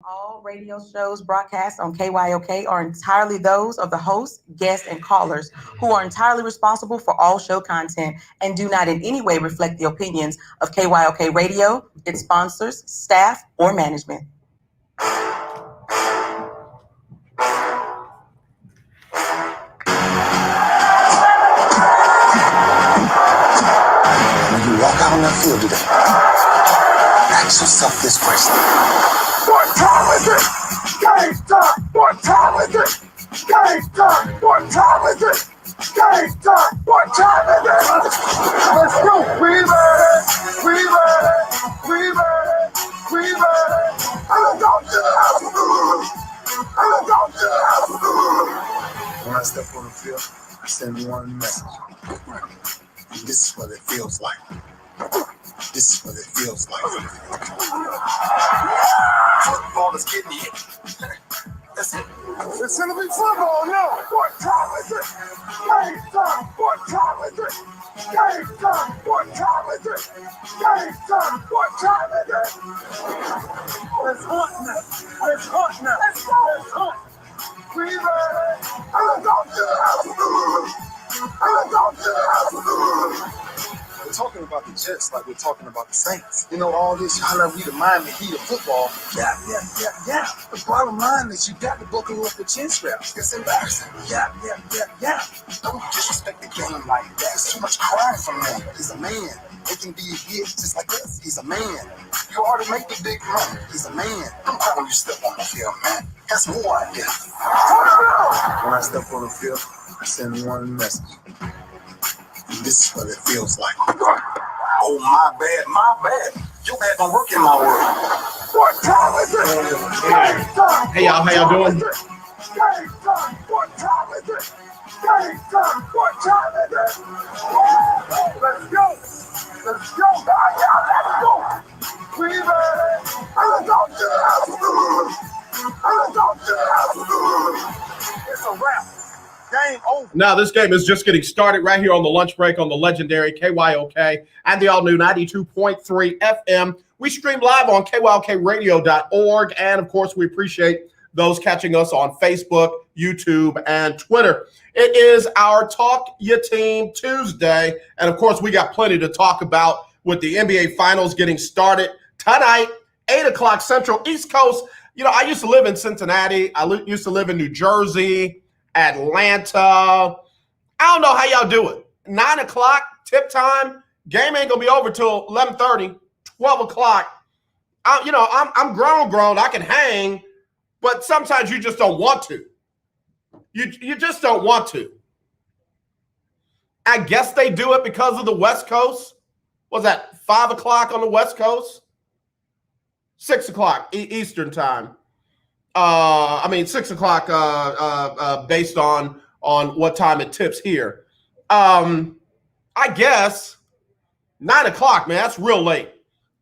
All radio shows broadcast on KYOK are entirely those of the host, guests, and callers who are entirely responsible for all show content and do not in any way reflect the opinions of KYOK Radio, its sponsors, staff, or management. When you walk out on that field today, ask yourself this question. What time is it? Game time! What time is it? Game time! What time is it? Game time! What time is it? Let's go! We ready! We ready! We ready! We ready! I'm going to the house! I'm going to the house! When I step on the field, I send one message. This is what it feels like. This is what it feels like. Football is getting hit. That's it. It's gonna be football now. What time is it? Game time. What time is it? Game time. What time is it? Game time. What time is it? It's hot now. It's hot now. Let's go. It's hot. We ready? I'm going to the house. I'm going to the house. We're talking about the Jets like we're talking about the Saints. You know, all this, y'all we the Miami Heat of football. Yeah. The bottom line is you got to buckle up the chin straps. It's embarrassing. Yeah. Don't disrespect the game like that. It's too much crying from him. He's a man. He can be a hit just like us. He's a man. You already make the big money. He's a man. Don't cry when you step on the field, man. That's more idea. When I step on the field, I send one message. This is what it feels like. Oh, my bad. You had to work in my world. What time is it? Hey, y'all, how y'all doing? What time is it? What time is it? Let's go. Let's go. We ready? I'm going to the house. I'm going to the house. It's a wrap. Game over. Now, this game is just getting started right here on the lunch break on the legendary KYOK and the all-new 92.3 FM. We stream live on KYOKradio.org, and, of course, we appreciate those catching us on Facebook, YouTube, and Twitter. It is our Talk Your Team Tuesday, and, of course, we got plenty to talk about with the NBA Finals getting started tonight, 8 o'clock Central, East Coast. You know, I used to live in Cincinnati. I used to live in New Jersey, Atlanta. I don't know how y'all do it. 9 o'clock, tip time. Game ain't going to be over till 11:30, 12 o'clock. I'm grown. I can hang, but sometimes you just don't want to. You just don't want to. I guess they do it because of the West Coast. What's that, 5 o'clock on the West Coast? 6 o'clock Eastern time. 6 o'clock based on what time it tips here. I guess 9 o'clock, man, that's real late.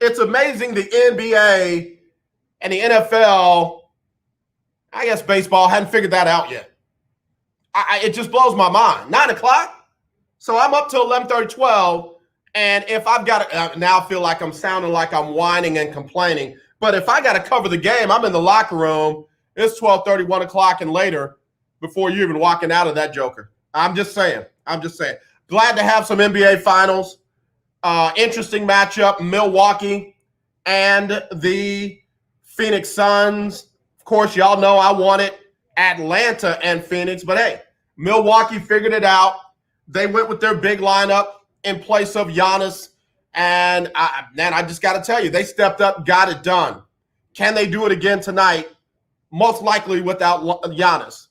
It's amazing the NBA and the NFL, I guess baseball, hadn't figured that out yet. It just blows my mind. 9 o'clock? So I'm up till 11:30, 12, and if I've got to, now I feel like I'm sounding like I'm whining and complaining, but if I got to cover the game, I'm in the locker room, it's 12:30, 1 o'clock and later before you're even walking out of that joker. I'm just saying. Glad to have some NBA Finals. Interesting matchup, Milwaukee and the Phoenix Suns. Of course, y'all know I wanted Atlanta and Phoenix, but hey, Milwaukee figured it out. They went with their big lineup in place of Giannis, and I just got to tell you, they stepped up, got it done. Can they do it again tonight? Most likely without Giannis.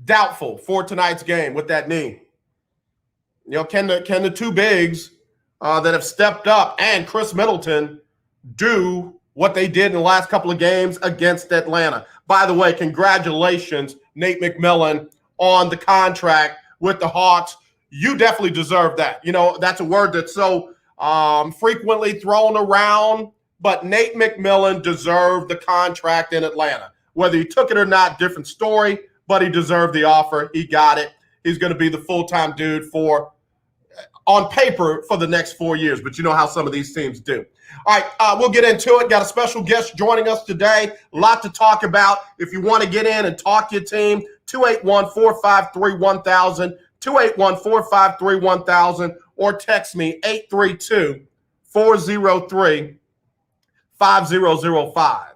Doubtful for tonight's game with that knee. You know, can the two bigs that have stepped up and Chris Middleton do what they did in the last couple of games against Atlanta? By the way, congratulations, Nate McMillan, on the contract with the Hawks. You definitely deserve that. You know, that's a word that's so frequently thrown around, but Nate McMillan deserved the contract in Atlanta. Whether he took it or not, different story, but he deserved the offer. He got it. He's going to be the full-time dude on paper for the next 4 years, but you know how some of these teams do. All right, we'll get into it. Got a special guest joining us today. A lot to talk about. If you want to get in and talk to your team, 281-453-1000, 281-453-1000, or text me 832-403-5005.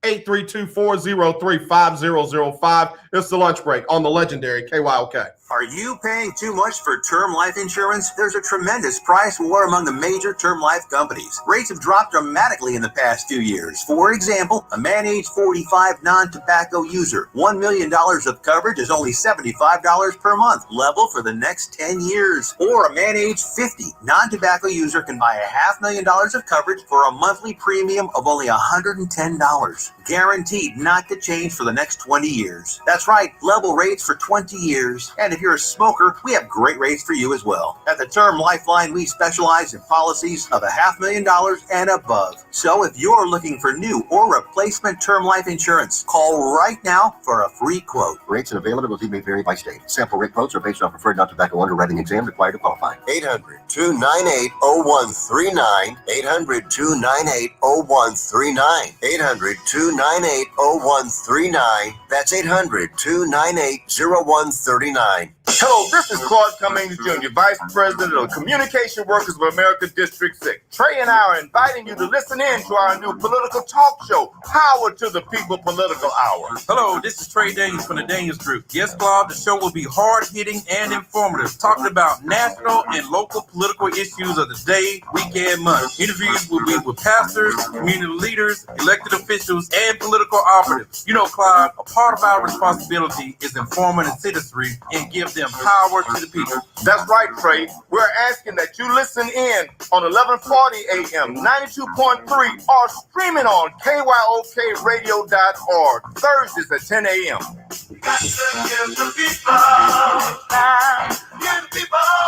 832-403-5005. It's the lunch break on the legendary KYOK. Are you paying too much for term life insurance? There's a tremendous price war among the major term life companies. Rates have dropped dramatically in the past 2 years. For example, a man age 45 non-tobacco user, $1 million of coverage is only $75 per month, level for the next 10 years. Or a man age 50 non-tobacco user can buy $500,000 of coverage for a monthly premium of only $110. Guaranteed not to change for the next 20 years. That's right, level rates for 20 years. And if you're a smoker, we have great rates for you as well. At the Term Lifeline, we specialize in policies of $500,000 and above. So if you're looking for new or replacement term life insurance, call right now for a free quote. Rates and availability may vary by state. Sample rate quotes are based on preferred non-tobacco underwriting exam required to qualify. 800-298-0139. 800-298-0139. 800-298-0139. That's 800-298-0139. Hello, this is Claude Cummings Jr., Vice President of Communication Workers of America District 6. Trey and I are inviting you to listen in to our new political talk show, Power to the People Political Hour. Hello, this is Trey Daniels from the Daniels Group. Yes, Claude, the show will be hard-hitting and informative, talking about national and local political issues of the day, week, and month. Interviews will be with pastors, community leaders, elected officials, and political operatives. You know, Claude, a part of our responsibility is informing the citizenry and give them power to the people. That's right, Trey. We're asking that you listen in on 1140 AM, 92.3, or streaming on KYOKradio.org, Thursdays at 10 a.m. Give the people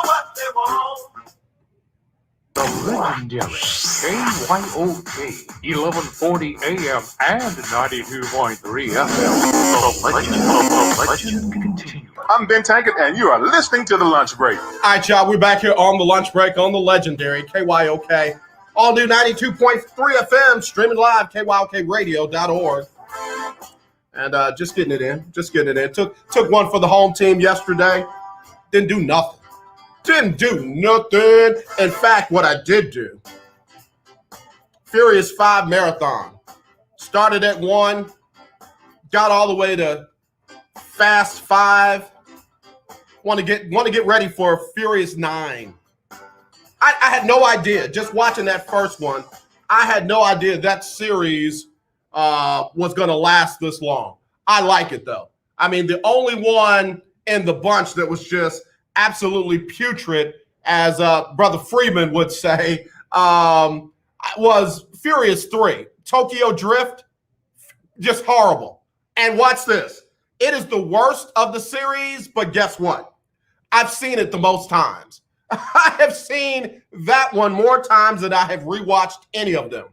what they want. The legendary KYOK 1140 AM and 92.3 FM. The legend continues. I'm Ben Tankett, and you are listening to The Lunch Break. All right, y'all, we're back here on the lunch break on the legendary KYOK. All new 92.3 FM, streaming live, KYOKradio.org. And just getting it in. Took one for the home team yesterday. Didn't do nothing. In fact, what I did do, Furious 5 marathon. Started at 1, got all the way to Fast 5. Want to get ready for Furious 9. I had no idea, just watching that first one, I had no idea that series was going to last this long. I like it, though. I mean, the only one in the bunch that was just absolutely putrid, as Brother Freeman would say, was Furious 3. Tokyo Drift, just horrible. And watch this. It is the worst of the series, but guess what? I've seen it the most times. I have seen that one more times than I have rewatched any of them.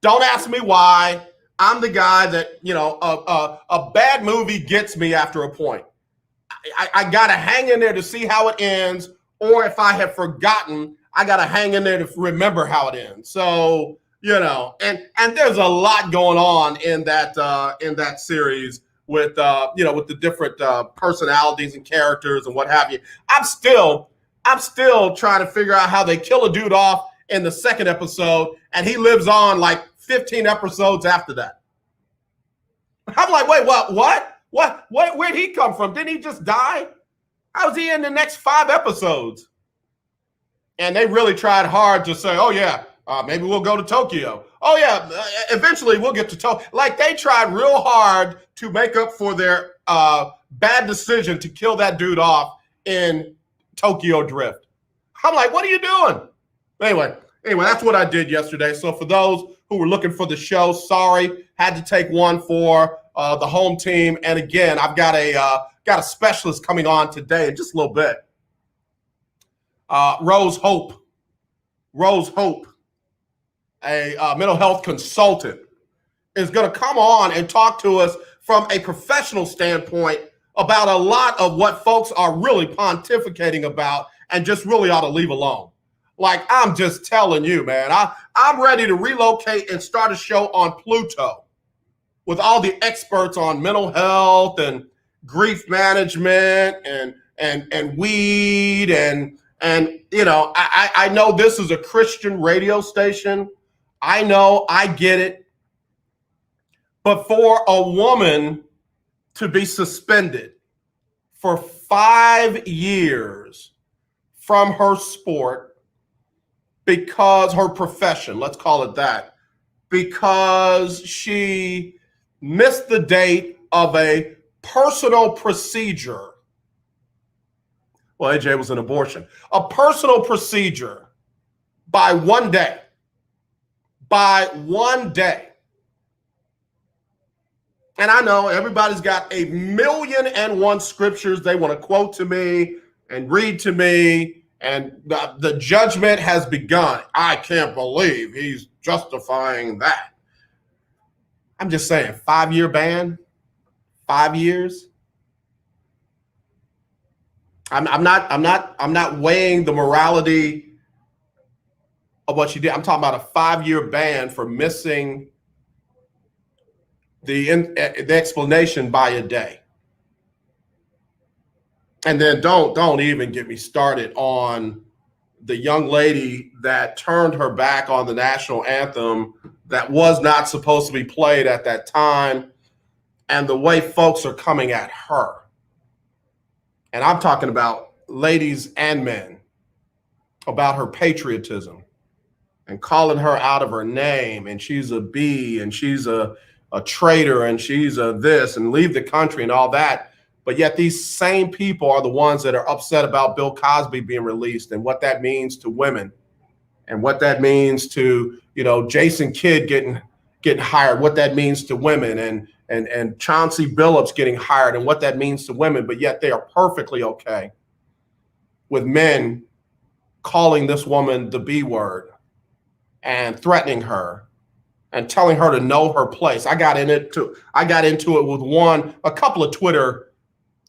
Don't ask me why. I'm the guy that, a bad movie gets me after a point. I got to hang in there to see how it ends, or if I have forgotten, I got to hang in there to remember how it ends. So, and there's a lot going on in that series with the different personalities and characters and what have you. I'm still trying to figure out how they kill a dude off in the second episode, and he lives on like 15 episodes after that. I'm like, wait, what? Where'd he come from? Didn't he just die? How is he in the next 5 episodes? And they really tried hard to say, oh yeah, maybe we'll go to Tokyo. Oh yeah, eventually we'll get to Tokyo. Like, they tried real hard to make up for their bad decision to kill that dude off in Tokyo Drift. I'm like, what are you doing? Anyway, that's what I did yesterday. So for those who were looking for the show, sorry, had to take one for the home team. And again, I've got a specialist coming on today in just a little bit. Rose Hope, a mental health consultant, is going to come on and talk to us from a professional standpoint about a lot of what folks are really pontificating about and just really ought to leave alone. Like, I'm just telling you, man, I'm ready to relocate and start a show on Pluto with all the experts on mental health and grief management and weed and you know, I know this is a Christian radio station. I know, I get it. But for a woman to be suspended for 5 years from her sport because her profession, let's call it that, because she missed the date of a personal procedure. Well, AJ was an abortion. A personal procedure by 1 day. By 1 day. And I know everybody's got 1,000,001 scriptures they want to quote to me and read to me, and the judgment has begun. I can't believe he's justifying that. I'm just saying, 5-year ban, 5 years. I'm not weighing the morality of what she did. I'm talking about a 5-year ban for missing the explanation by a day. And then don't even get me started on the young lady that turned her back on the national anthem that was not supposed to be played at that time, and the way folks are coming at her. And I'm talking about ladies and men, about her patriotism and calling her out of her name, and she's a B, and she's a traitor, and she's a this, and leave the country and all that. But yet these same people are the ones that are upset about Bill Cosby being released and what that means to women and what that means to, you know, Jason Kidd getting hired, what that means to women, and Chauncey Billups getting hired and what that means to women. But yet they are perfectly okay with men calling this woman the B word and threatening her and telling her to know her place. I got into it with a couple of Twitter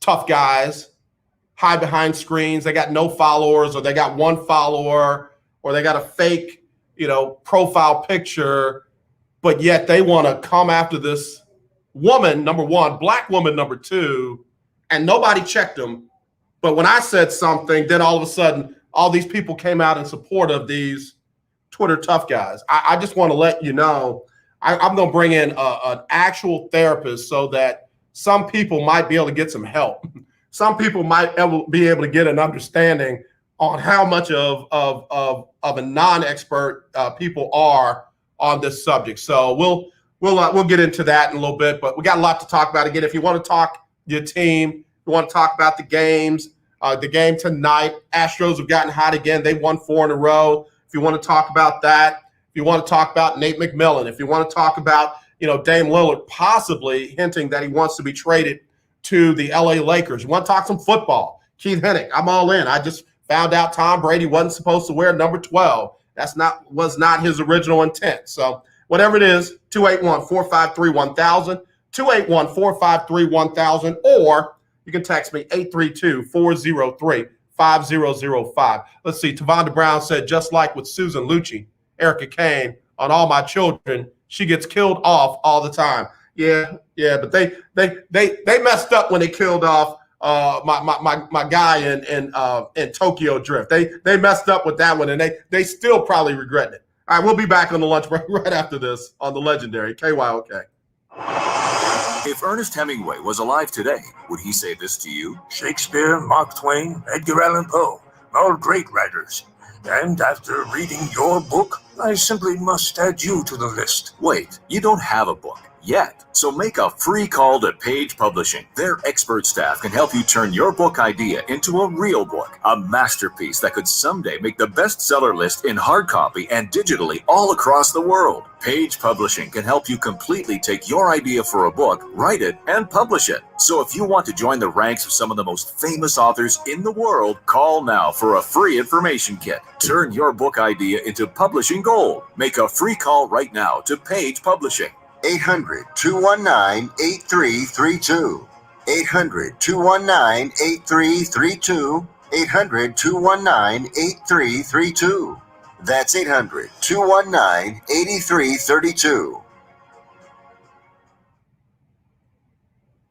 tough guys, hide behind screens. They got no followers, or they got 1 follower, or they got a fake, you know, profile picture, but yet they want to come after this woman, number one, black woman, number two, and nobody checked them. But when I said something, then all of a sudden, all these people came out in support of these Twitter tough guys. I just want to let you know, I'm going to bring in an actual therapist so that some people might be able to get some help. Some people might be able to get an understanding on how much of a non-expert people are on this subject. So we'll get into that in a little bit, but we got a lot to talk about. Again, if you want to talk your team, you want to talk about the games, the game tonight, Astros have gotten hot again. They won 4 in a row. If you want to talk about that, if you want to talk about Nate McMillan, if you want to talk about, you know, Dame Lillard possibly hinting that he wants to be traded to the LA Lakers. You want to talk some football? Keith Hennick, I'm all in. I just found out Tom Brady wasn't supposed to wear number 12. Was not his original intent. So whatever it is, 281-453-1000, 281-453-1000, or you can text me 832-403-5005. Let's see. Tavonda Brown said, just like with Susan Lucci, Erica Kane, on All My Children, she gets killed off all the time. Yeah, but they messed up when they killed off my guy in Tokyo Drift. They messed up with that one, and they still probably regret it. All right, we'll be back on the lunch break right after this on the legendary KYOK. If Ernest Hemingway was alive today, would he say this to you? Shakespeare, Mark Twain, Edgar Allan Poe, all great writers. And after reading your book, I simply must add you to the list. Wait, you don't have a book yet. So make a free call to Page Publishing. Their expert staff can help you turn your book idea into a real book, a masterpiece that could someday make the bestseller list in hard copy and digitally all across the world. Page Publishing can help you completely take your idea for a book, write it, and publish it. So if you want to join the ranks of some of the most famous authors in the world, call now for a free information kit. Turn your book idea into publishing gold. Make a free call right now to Page Publishing. 800-219-8332. 800-219-8332. 800-219-8332. That's 800-219-8332.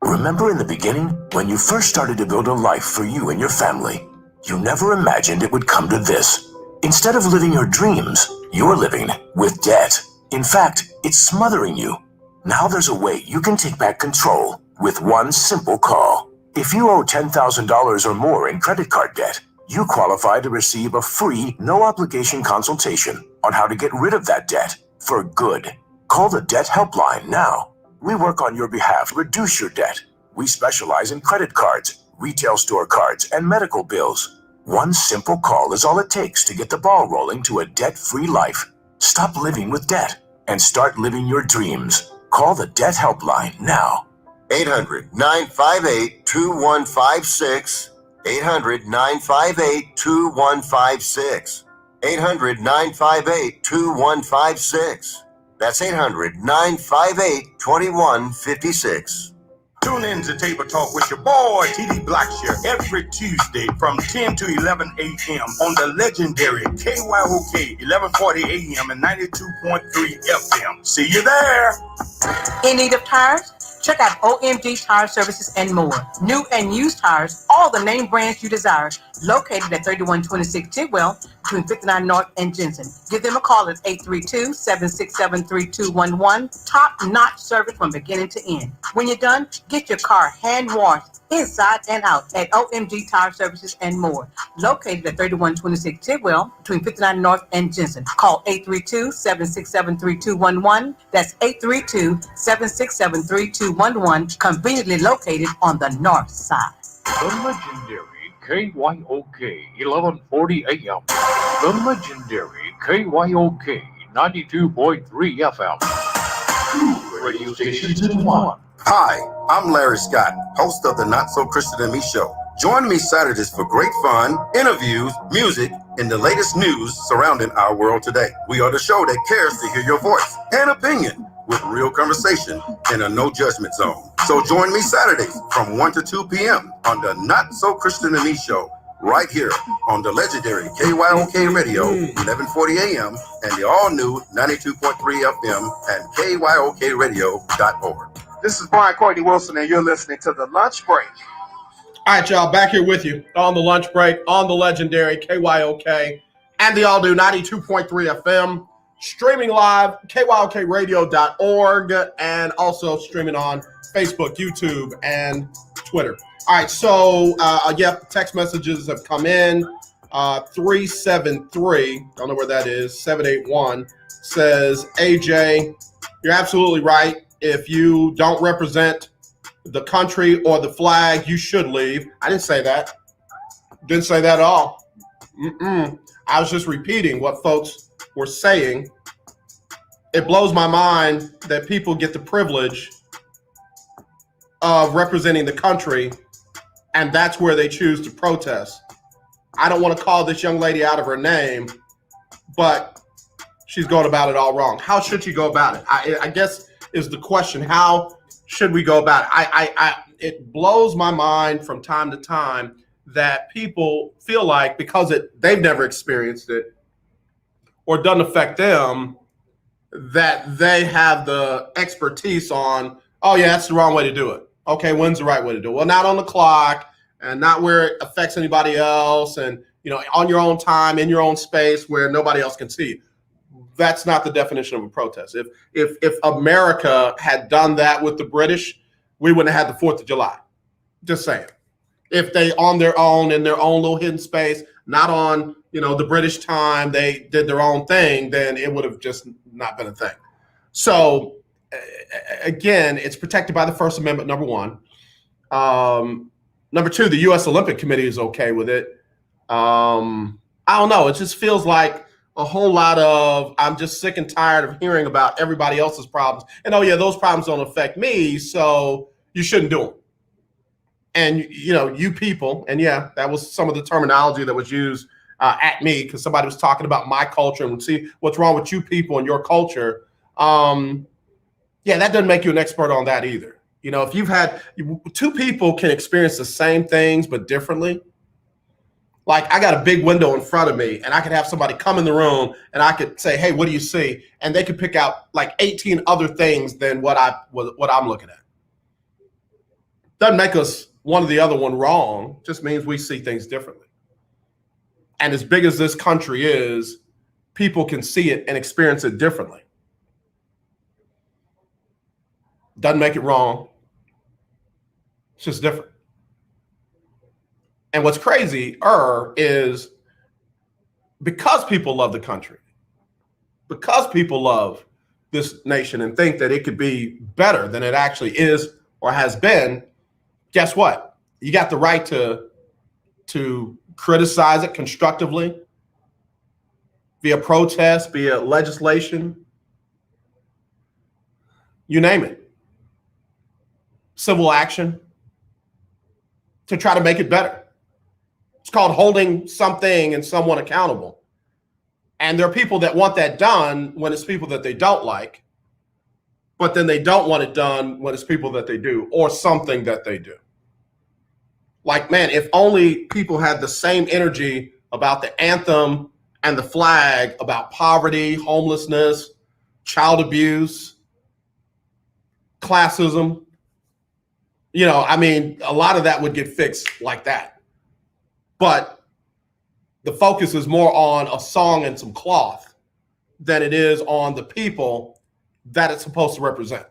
Remember in the beginning, when you first started to build a life for you and your family, you never imagined it would come to this. Instead of living your dreams, you're living with debt. In fact, it's smothering you. Now there's a way you can take back control with one simple call. If you owe $10,000 or more in credit card debt, you qualify to receive a free, no-obligation consultation on how to get rid of that debt for good. Call the Debt Helpline now. We work on your behalf to reduce your debt. We specialize in credit cards, retail store cards, and medical bills. One simple call is all it takes to get the ball rolling to a debt-free life. Stop living with debt and start living your dreams. Call the Debt Helpline now. 800-958-2156. 800-958-2156. 800-958-2156. That's 800-958-2156. Tune in to Table Talk with your boy, TD Blackshear, every Tuesday from 10 to 11 a.m. on the legendary KYOK 1140 a.m. and 92.3 FM. See you there. In need of tires? Check out OMG Tire Services and more. New and used tires, all the name brands you desire. Located at 3126 Tidwell, between 59 North and Jensen. Give them a call at 832-767-3211. Top-notch service from beginning to end. When you're done, get your car hand-washed inside and out at OMG Tire Services and more. Located at 3126 Tidwell, between 59 North and Jensen. Call 832-767-3211. That's 832-767-3211. Conveniently located on the north side. The legendary KYOK 1140 AM. The legendary KYOK 92.3 FM. Two radio stations in one. Hi, I'm Larry Scott, host of the Not So Christian and Me show. Join me Saturdays for great fun, interviews, music, and the latest news surrounding our world today. We are the show that cares to hear your voice and opinion with real conversation in a no judgment zone. So join me Saturdays from 1 to 2 p.m. on the Not So Christian and Me show, right here on the legendary KYOK Radio, 1140 AM, and the all-new 92.3 FM and KYOKradio.org. This is Brian Courtney Wilson, and you're listening to The Lunch Break. All right, y'all, back here with you on the lunch break on the legendary KYOK and the all-new 92.3 FM, streaming live, KYOKradio.org, and also streaming on Facebook, YouTube, and Twitter. All right, so, text messages have come in. 373, don't know where that is, 781, says, AJ, you're absolutely right. If you don't represent the country or the flag, you should leave. I didn't say that. Didn't say that at all. I was just repeating what folks were saying. It blows my mind that people get the privilege of representing the country, and that's where they choose to protest. I don't want to call this young lady out of her name, but she's going about it all wrong. How should she go about it? I guess is the question. How should we go about it? It blows my mind from time to time that people feel like because they've never experienced it or it doesn't affect them, that they have the expertise on, oh yeah, that's the wrong way to do it. Okay, when's the right way to do it? Well, not on the clock and not where it affects anybody else and, on your own time, in your own space where nobody else can see you. That's not the definition of a protest. If America had done that with the British, we wouldn't have had the 4th of July. Just saying. If they on their own in their own little hidden space, not on the British time, they did their own thing, then it would have just not been a thing. So again, it's protected by the First Amendment, number one. Number two, the U.S. Olympic Committee is okay with it. I don't know. It just feels like a whole lot of, I'm just sick and tired of hearing about everybody else's problems. And, oh, yeah, those problems don't affect me, so you shouldn't do them. And, you people, and, yeah, that was some of the terminology that was used at me because somebody was talking about my culture and see what's wrong with you people and your culture. That doesn't make you an expert on that either. If you've had two people can experience the same things but differently. Like I got a big window in front of me and I could have somebody come in the room and I could say, hey, what do you see? And they could pick out like 18 other things than what I'm looking at. Doesn't make us one or the other one wrong, just means we see things differently. And as big as this country is, people can see it and experience it differently. Doesn't make it wrong. It's just different. And what's crazy is because people love the country, because people love this nation and think that it could be better than it actually is or has been, guess what? You got the right to criticize it constructively via protest, via legislation, you name it, civil action to try to make it better. It's called holding something and someone accountable. And there are people that want that done when it's people that they don't like, but then they don't want it done when it's people that they do or something that they do. Like, man, if only people had the same energy about the anthem and the flag, about poverty, homelessness, child abuse, classism, a lot of that would get fixed like that. But the focus is more on a song and some cloth than it is on the people that it's supposed to represent.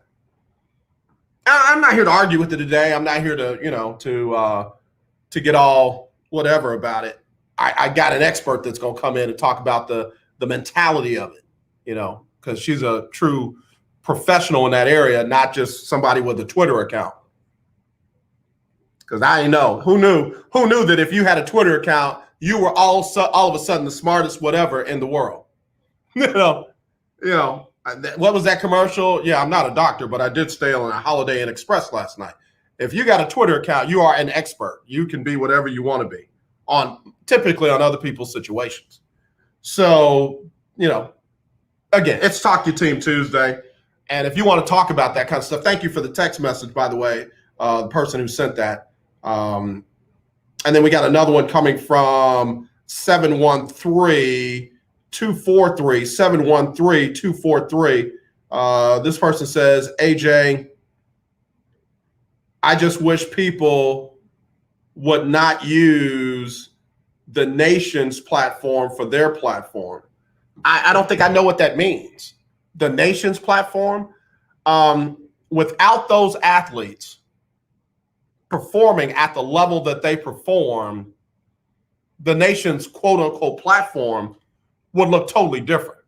I'm not here to argue with it today. I'm not here to get all whatever about it. I got an expert that's going to come in and talk about the mentality of it, because she's a true professional in that area, not just somebody with a Twitter account. Because I know who knew that if you had a Twitter account, you were all of a sudden the smartest whatever in the world. What was that commercial? Yeah, I'm not a doctor, but I did stay on a Holiday Inn Express last night. If you got a Twitter account, you are an expert. You can be whatever you want to be typically on other people's situations. So, again, it's Talk Your Team Tuesday. And if you want to talk about that kind of stuff, thank you for the text message, by the way, the person who sent that. And then we got another one coming from 713-243, 713-243. This person says, AJ, I just wish people would not use the nation's platform for their platform. I don't think I know what that means. The nation's platform. Without those athletes performing at the level that they perform, the nation's quote unquote platform would look totally different.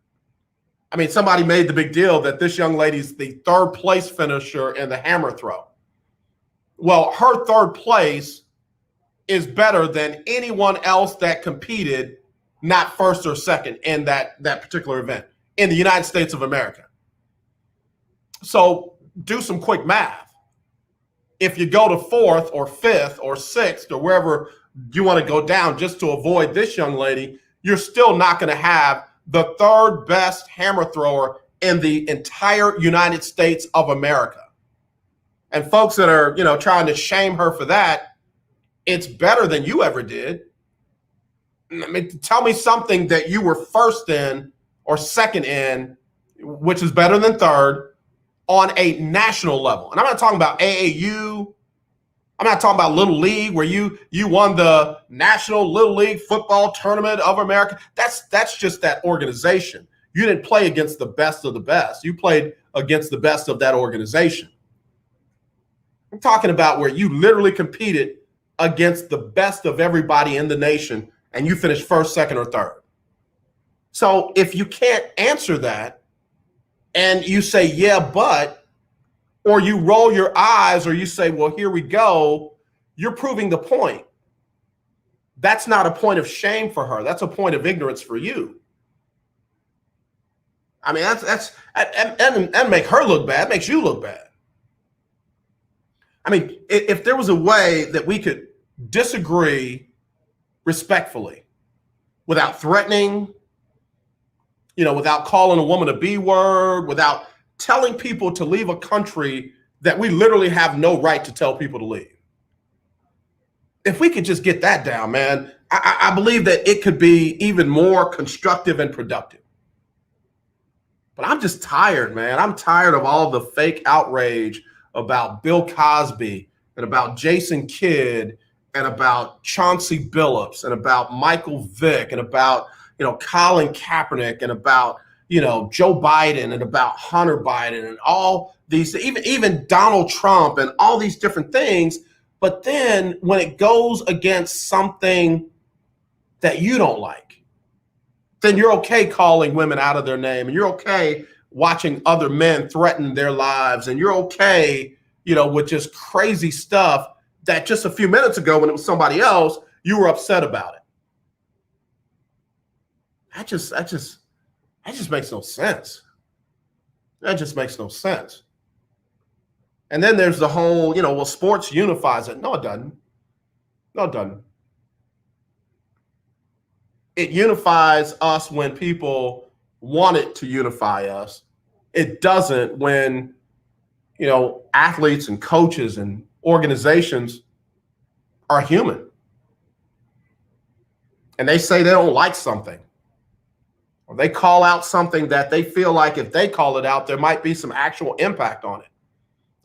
I mean, somebody made the big deal that this young lady's the third place finisher in the hammer throw. Well, her third place is better than anyone else that competed, not first or second in that particular event in the United States of America. So do some quick math. If you go to fourth or fifth or sixth or wherever you want to go down just to avoid this young lady, you're still not going to have the third best hammer thrower in the entire United States of America. And folks that are, trying to shame her for that, it's better than you ever did. I mean, tell me something that you were first in or second in, which is better than third on a national level. And I'm not talking about AAU. I'm not talking about Little League where you won the National Little League Football Tournament of America. That's just that organization. You didn't play against the best of the best. You played against the best of that organization. I'm talking about where you literally competed against the best of everybody in the nation and you finished first, second, or third. So if you can't answer that and you say, yeah, but, or you roll your eyes or you say, well, here we go, you're proving the point. That's not a point of shame for her. That's a point of ignorance for you. I mean, that make her look bad. It makes you look bad. I mean, if there was a way that we could disagree respectfully without threatening, without calling a woman a B word, without telling people to leave a country that we literally have no right to tell people to leave. If we could just get that down, man, I believe that it could be even more constructive and productive. But I'm just tired, man. I'm tired of all the fake outrage about Bill Cosby and about Jason Kidd and about Chauncey Billups and about Michael Vick and about, Colin Kaepernick and about, Joe Biden and about Hunter Biden and all these, even Donald Trump and all these different things. But then when it goes against something that you don't like, then you're okay calling women out of their name, and you're okay watching other men threaten their lives, and you're okay, with just crazy stuff that just a few minutes ago when it was somebody else, you were upset about it. That just makes no sense. That just makes no sense. And then there's the whole, well, sports unifies it. No, it doesn't. No, it doesn't. It unifies us when people want it to unify us. It doesn't when, athletes and coaches and organizations are human. And they say they don't like something. Or they call out something that they feel like if they call it out, there might be some actual impact on it.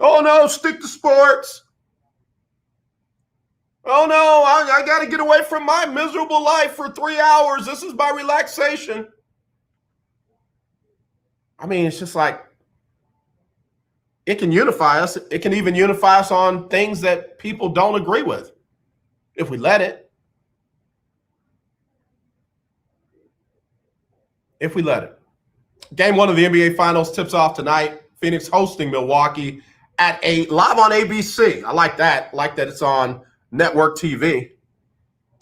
Oh, no, stick to sports. Oh, no, I got to get away from my miserable life for 3 hours. This is my relaxation. I mean, it's just like, it can unify us. It can even unify us on things that people don't agree with, if we let it. If we let it. Game 1 of the NBA Finals tips off tonight. Phoenix hosting Milwaukee at live on ABC. I like that. I like that it's on network TV.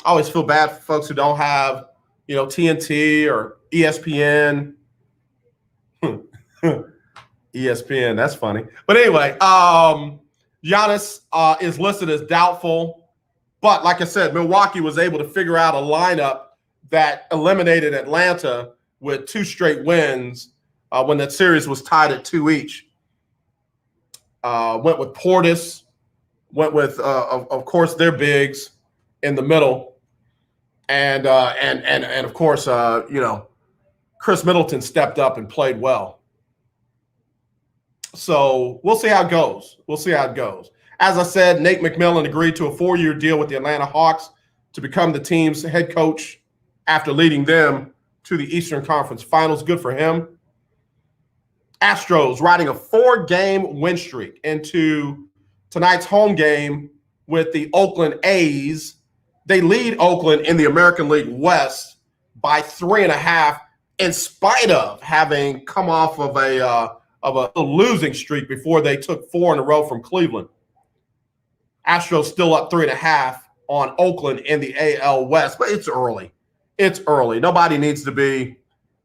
I always feel bad for folks who don't have, TNT or ESPN. ESPN, that's funny. But anyway, Giannis is listed as doubtful. But like I said, Milwaukee was able to figure out a lineup that eliminated Atlanta with 2 straight wins when that series was tied at 2 each. Went with Portis, went with, of course, their bigs in the middle, and of course, Chris Middleton stepped up and played well. So we'll see how it goes. As I said, Nate McMillan agreed to a 4-year deal with the Atlanta Hawks to become the team's head coach after leading them to the Eastern Conference Finals. Good for him. Astros riding a 4-game win streak into tonight's home game with the Oakland A's. They lead Oakland in the American League West by 3.5, in spite of having come off of a losing streak before they took 4 in a row from Cleveland. Astros still up 3.5 on Oakland in the AL West, but it's early. It's early. Nobody needs to be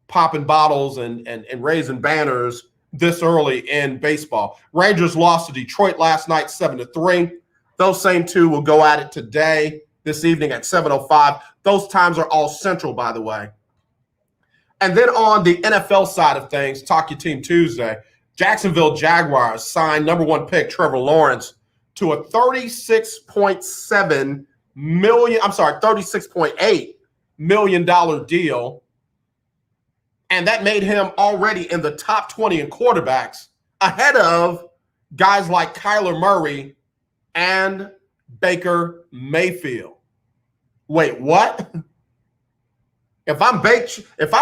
popping bottles and raising banners this early in baseball. Rangers lost to Detroit last night 7-3. Those same two will go at it this evening at 7:05. Those times are all central, by the way. And then on the NFL side of things, Talk Your Team Tuesday, Jacksonville Jaguars signed number 1 pick Trevor Lawrence to a $36.8 million deal. And that made him already in the top 20 in quarterbacks, ahead of guys like Kyler Murray and Baker Mayfield. Wait, what? If I'm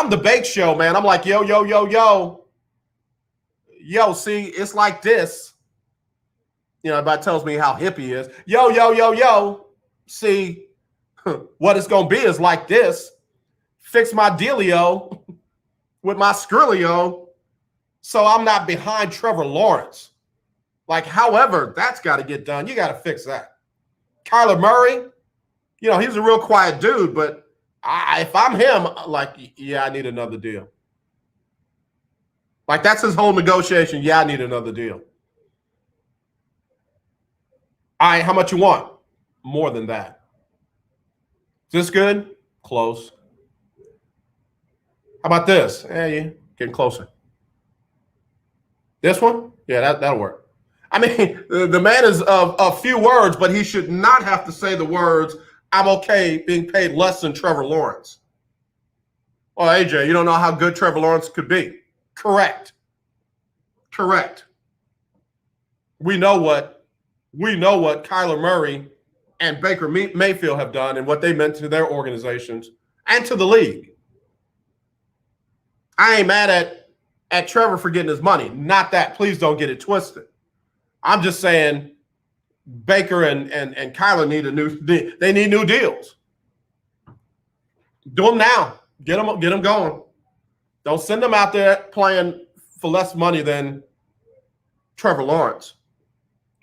the Bake Show, man, I'm like, yo, see, it's like this. Everybody tells me how hip he is. Yo, see, what it's going to be is like this. Fix my dealio with my Skrillio so I'm not behind Trevor Lawrence. However, that's got to get done. You got to fix that. Kyler Murray, he's a real quiet dude, but if I'm him, I need another deal. That's his whole negotiation. Yeah, I need another deal. All right, how much you want? More than that. Is this good? Close. How about this? Yeah, getting closer. This one? Yeah, that'll work. I mean, the man is of a few words, but he should not have to say the words, I'm okay being paid less than Trevor Lawrence. Oh, AJ, you don't know how good Trevor Lawrence could be. Correct. We know what Kyler Murray and Baker Mayfield have done and what they meant to their organizations and to the league. I ain't mad at Trevor for getting his money. Not that. Please don't get it twisted. I'm just saying Baker and Kyler need new deals. Do them now. Get them going. Don't send them out there playing for less money than Trevor Lawrence.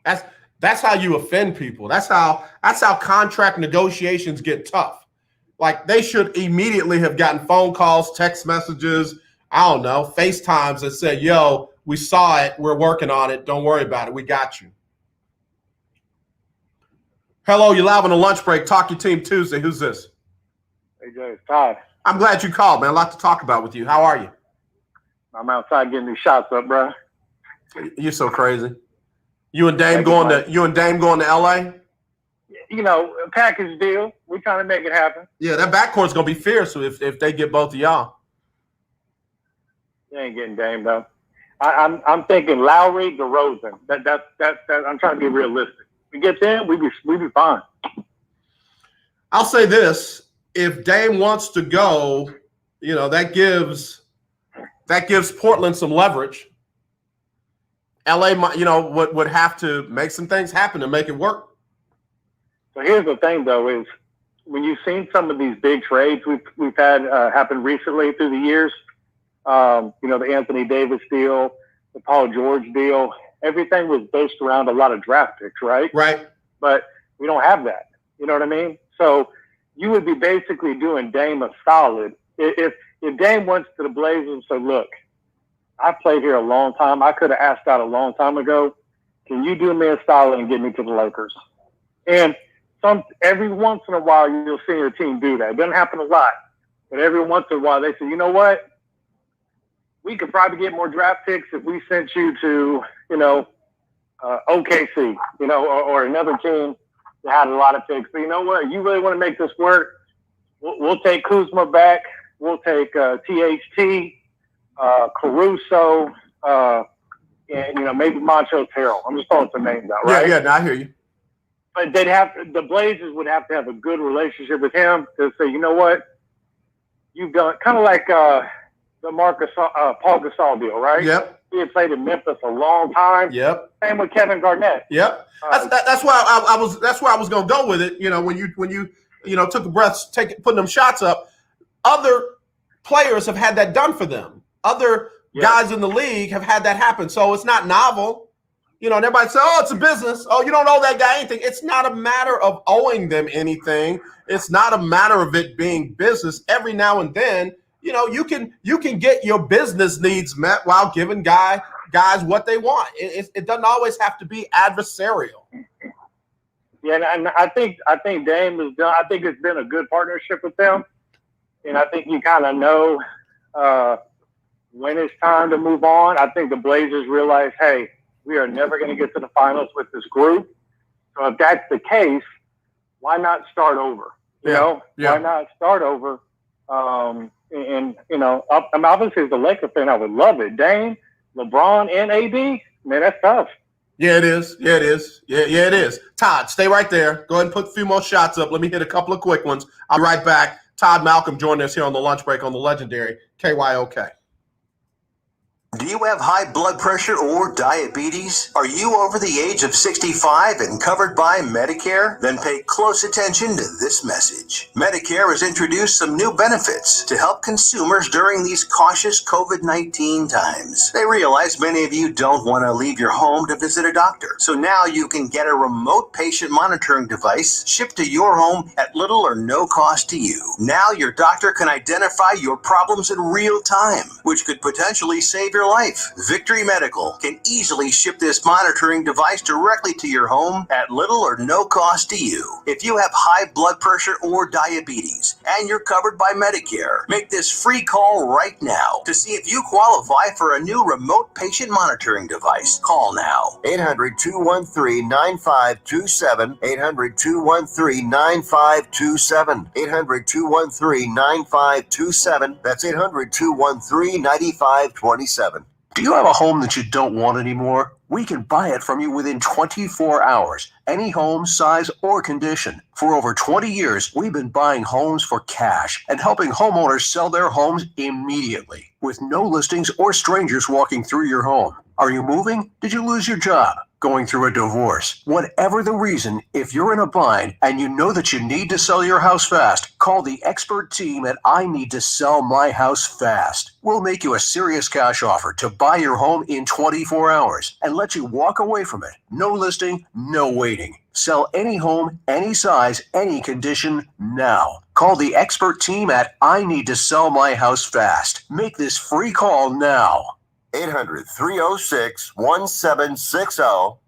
That's how you offend people. That's how contract negotiations get tough. Like, they should immediately have gotten phone calls, text messages, I don't know, FaceTimes that said, yo, we saw it, we're working on it, don't worry about it, we got you. Hello, you're live on the lunch break. Talk Your Team Tuesday. Who's this? Hey, Jay, it's Todd. I'm glad you called, man. A lot to talk about with you. How are you? I'm outside getting these shots up, bro. You're so crazy. You and Dame going to LA? You know, a package deal. We're trying to make it happen. Yeah, that backcourt's gonna be fierce if they get both of y'all. You ain't getting Dame though. I'm thinking Lowry, DeRozan. That's I'm trying to be realistic. We get them, we be fine. I'll say this: if Dame wants to go, you know, that gives Portland some leverage. LA, you know, would have to make some things happen to make it work. So here's the thing, though, is when you've seen some of these big trades we've had happen recently through the years, you know, the Anthony Davis deal, the Paul George deal, everything was based around a lot of draft picks, right? Right. But we don't have that. You know what I mean? So you would be basically doing Dame a solid. If Dame went to the Blazers and said, look, I played here a long time. I could have asked out a long time ago. Can you do me a solid and get me to the Lakers? And every once in a while, you'll see your team do that. It doesn't happen a lot. But every once in a while, they say, you know what? We could probably get more draft picks if we sent you to, you know, OKC, you know, or another team that had a lot of picks. But you know what? You really want to make this work? We'll take Kuzma back. We'll take THT, Caruso, and, you know, maybe Montrezl Harrell. I'm just throwing some names out, right? Yeah, no, I hear you. But the Blazers would have to have a good relationship with him to say, you know what? You've done kind of like the Paul Gasol deal, right? Yep. He had played in Memphis a long time. Yep. Same with Kevin Garnett. Yep. That's why I was going to go with it. You know, when you took a breath, putting them shots up, other players have had that done for them. Other guys in the league have had that happen. So it's not novel. You know, and everybody says, oh, it's a business. Oh, you don't owe that guy anything. It's not a matter of owing them anything. It's not a matter of it being business. Every now and then, you know, you can get your business needs met while giving guys what they want. It doesn't always have to be adversarial. Yeah, and I think Dame has done. I think it's been a good partnership with them, and I think you kind of know when it's time to move on. I think the Blazers realize, hey, we are never going to get to the finals with this group. So if that's the case, why not start over? You know, why not start over? And you know, I'm obviously as a Laker fan, I would love it. Dame, LeBron, and AD, man, that's tough. Yeah, it is. Yeah, it is. Yeah, it is. Todd, stay right there. Go ahead and put a few more shots up. Let me hit a couple of quick ones. I'll be right back. Todd Malcolm joining us here on the lunch break on the legendary KYOK. Do you have high blood pressure or diabetes? Are you over the age of 65 and covered by Medicare? Then pay close attention to this message. Medicare has introduced some new benefits to help consumers during these cautious COVID-19 times. They realize many of you don't want to leave your home to visit a doctor. So now you can get a remote patient monitoring device shipped to your home at little or no cost to you. Now your doctor can identify your problems in real time, which could potentially save your your life. Victory Medical can easily ship this monitoring device directly to your home at little or no cost to you. If you have high blood pressure or diabetes and you're covered by Medicare, make this free call right now to see if you qualify for a new remote patient monitoring device. Call now. 800-213-9527. 800-213-9527. 800-213-9527. That's 800-213-9527. Do you have a home that you don't want anymore? We can buy it from you within 24 hours. Any home, size, or condition. For over 20 years, we've been buying homes for cash and helping homeowners sell their homes immediately with no listings or strangers walking through your home. Are you moving? Did you lose your job? Going through a divorce? Whatever the reason, if you're in a bind and you know that you need to sell your house fast, call the expert team at I Need to Sell My House Fast. We'll make you a serious cash offer to buy your home in 24 hours and let you walk away from it. No listing, no waiting. Sell any home, any size, any condition now. Call the expert team at I Need to Sell My House Fast. Make this free call now. 800-306-1760.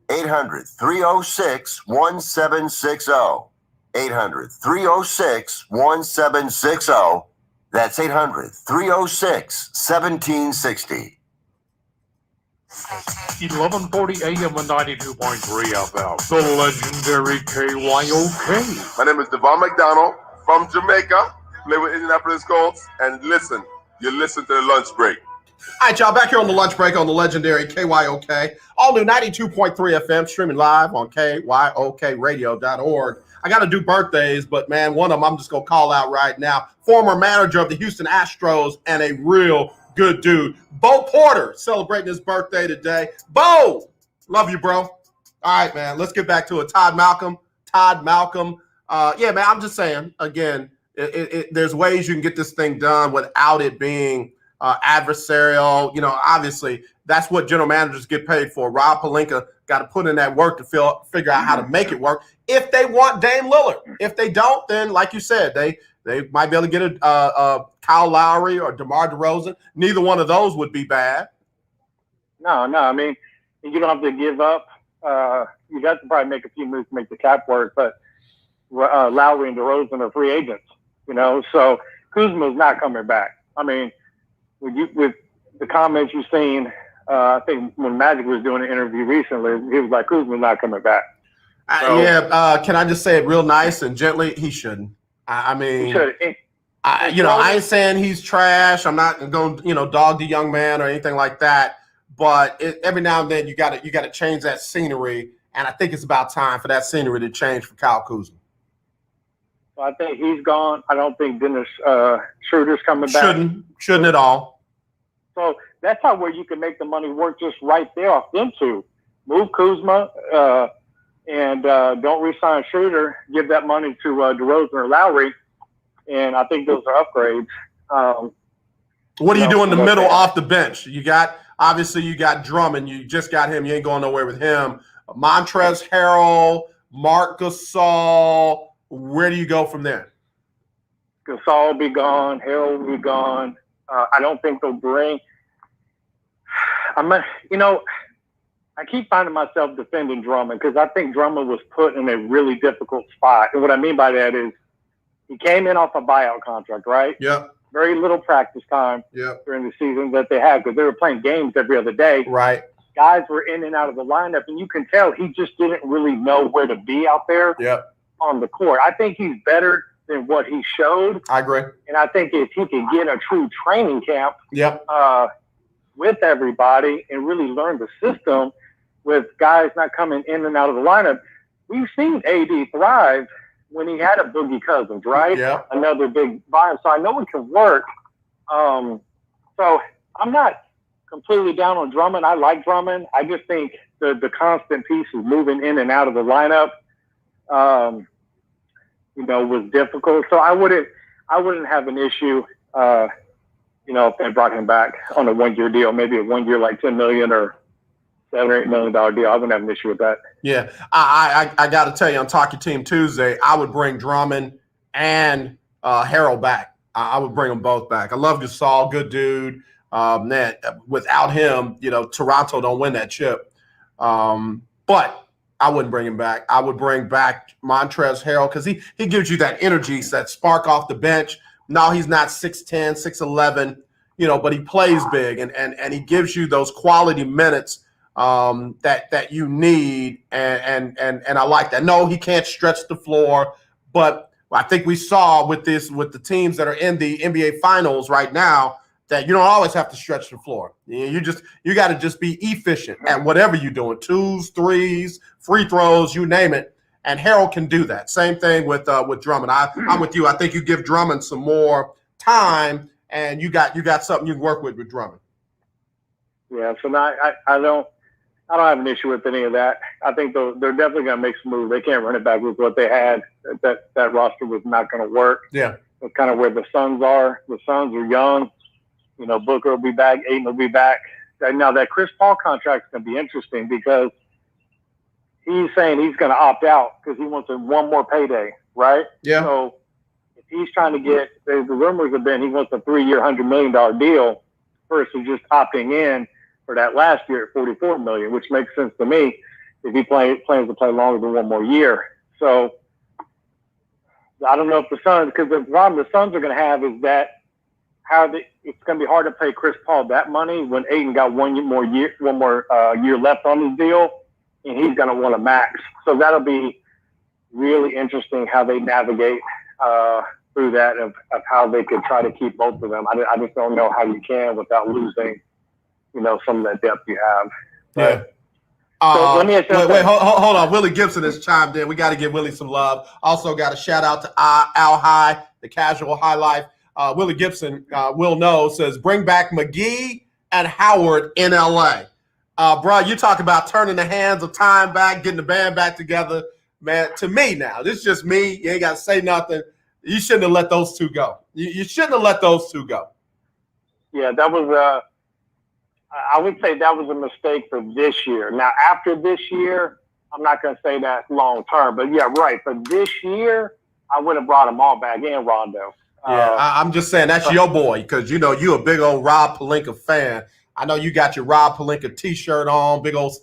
800-306-1760. 800-306-1760. That's 800-306-1760. 1140 AM and 92.3 FM. The legendary KYOK. My name is Devon McDonald from Jamaica. Play with Indianapolis Colts. And listen, you listen to the lunch break. All right, y'all, back here on the lunch break on the legendary KYOK. All new 92.3 FM, streaming live on KYOKradio.org. I got to do birthdays, but, man, one of them I'm just going to call out right now. Former manager of the Houston Astros and a real good dude, Bo Porter, celebrating his birthday today. Bo, love you, bro. All right, man, let's get back to it. Todd Malcolm. Yeah, man, I'm just saying, again, there's ways you can get this thing done without it being adversarial. You know, obviously, that's what general managers get paid for. Rob Pelinka got to put in that work to figure out how to make it work if they want Dame Lillard. If they don't, then, like you said, they might be able to get a Kyle Lowry or DeMar DeRozan. Neither one of those would be bad. No. I mean, you don't have to give up. You got to probably make a few moves to make the cap work, but Lowry and DeRozan are free agents, you know. So Kuzma's not coming back. I mean, with the comments you've seen, I think when Magic was doing an interview recently, he was like, Kuzma's not coming back. So, can I just say it real nice and gently? He shouldn't. I mean, he should. I ain't saying he's trash. I'm not going to, dog the young man or anything like that. But every now and then you got to change that scenery, and I think it's about time for that scenery to change for Kyle Kuzma. So I think he's gone. I don't think Dennis Schroeder's coming back. Shouldn't at all. So that's where you can make the money work just right there off them two. Move Kuzma and don't re-sign Schroeder. Give that money to DeRozan or Lowry, and I think those are upgrades. What do you do in the middle off the bench? You got Drummond. You just got him. You ain't going nowhere with him. Montrezl Harrell, Marc Gasol. Where do you go from there? Gasol will be gone. Harrell will be gone. I don't think they'll bring. I keep finding myself defending Drummond because I think Drummond was put in a really difficult spot. And what I mean by that is he came in off a buyout contract, right? Yeah. Very little practice time during the season that they had because they were playing games every other day. Right. Guys were in and out of the lineup, and you can tell he just didn't really know where to be out there on the court. I think he's better than what he showed. I agree. And I think if he could get a true training camp with everybody and really learn the system with guys not coming in and out of the lineup, we've seen AD thrive when he had a Boogie Cousins, right? Yeah. Another big volume. So I know it can work. So I'm not completely down on Drummond. I like Drummond. I just think the constant piece of moving in and out of the lineup, was difficult. So I wouldn't have an issue, if they brought him back on a 1-year deal, maybe a 1 year like $10 million or $7 or $8 million deal. I wouldn't have an issue with that. Yeah, I got to tell you, on Talk Your Team Tuesday, I would bring Drummond and Harrell back. I would bring them both back. I love Gasol, good dude. Man, without him, Toronto don't win that chip. But I wouldn't bring him back. I would bring back Montrezl Harrell because he gives you that energy, that spark off the bench. No, he's not 6'10", 6'11", but he plays big and he gives you those quality minutes that you need, and I like that. No, he can't stretch the floor, but I think we saw with the teams that are in the NBA Finals right now that you don't always have to stretch the floor. You got to just be efficient at whatever you're doing, 2s, 3s, free throws, you name it. And Harold can do that. Same thing with Drummond. I'm with you. I think you give Drummond some more time, and you got something you can work with Drummond. Yeah. So now I don't have an issue with any of that. I think they're definitely going to make some moves. They can't run it back with what they had. That roster was not going to work. Yeah. That's kind of where the Suns are. The Suns are young. Booker will be back. Ayton will be back. Now that Chris Paul contract is going to be interesting because he's saying he's going to opt out because he wants one more payday, right? Yeah. So if he's trying to get, the rumors have been he wants a 3-year, $100 million deal versus just opting in for that last year at $44 million, which makes sense to me if he plans to play longer than one more year. So I don't know if the Suns, because the problem the Suns are going to have is that it's going to be hard to pay Chris Paul that money when Ayton got one more year left on his deal, and he's going to want a max. So that'll be really interesting how they navigate through that of how they could try to keep both of them. I just don't know how you can without losing, some of that depth you have. Yeah. So let me ask you hold on. Willie Gibson has chimed in. We got to give Willie some love. Also got a shout out to Al High, the Casual High Life. Willie Gibson, Will Know, says, bring back McGee and Howard in L.A. Bro, you talk about turning the hands of time back, getting the band back together. Man, to me now, this is just me. You ain't got to say nothing. You shouldn't have let those two go. You shouldn't have let those two go. Yeah, that was I would say that was a mistake for this year. Now, after this year, I'm not going to say that long term. But, yeah, right. For this year, I would have brought them all back in, Rondo. Yeah, I'm just saying that's your boy because, you a big old Rob Pelinka fan. I know you got your Rob Pelinka T-shirt on, big old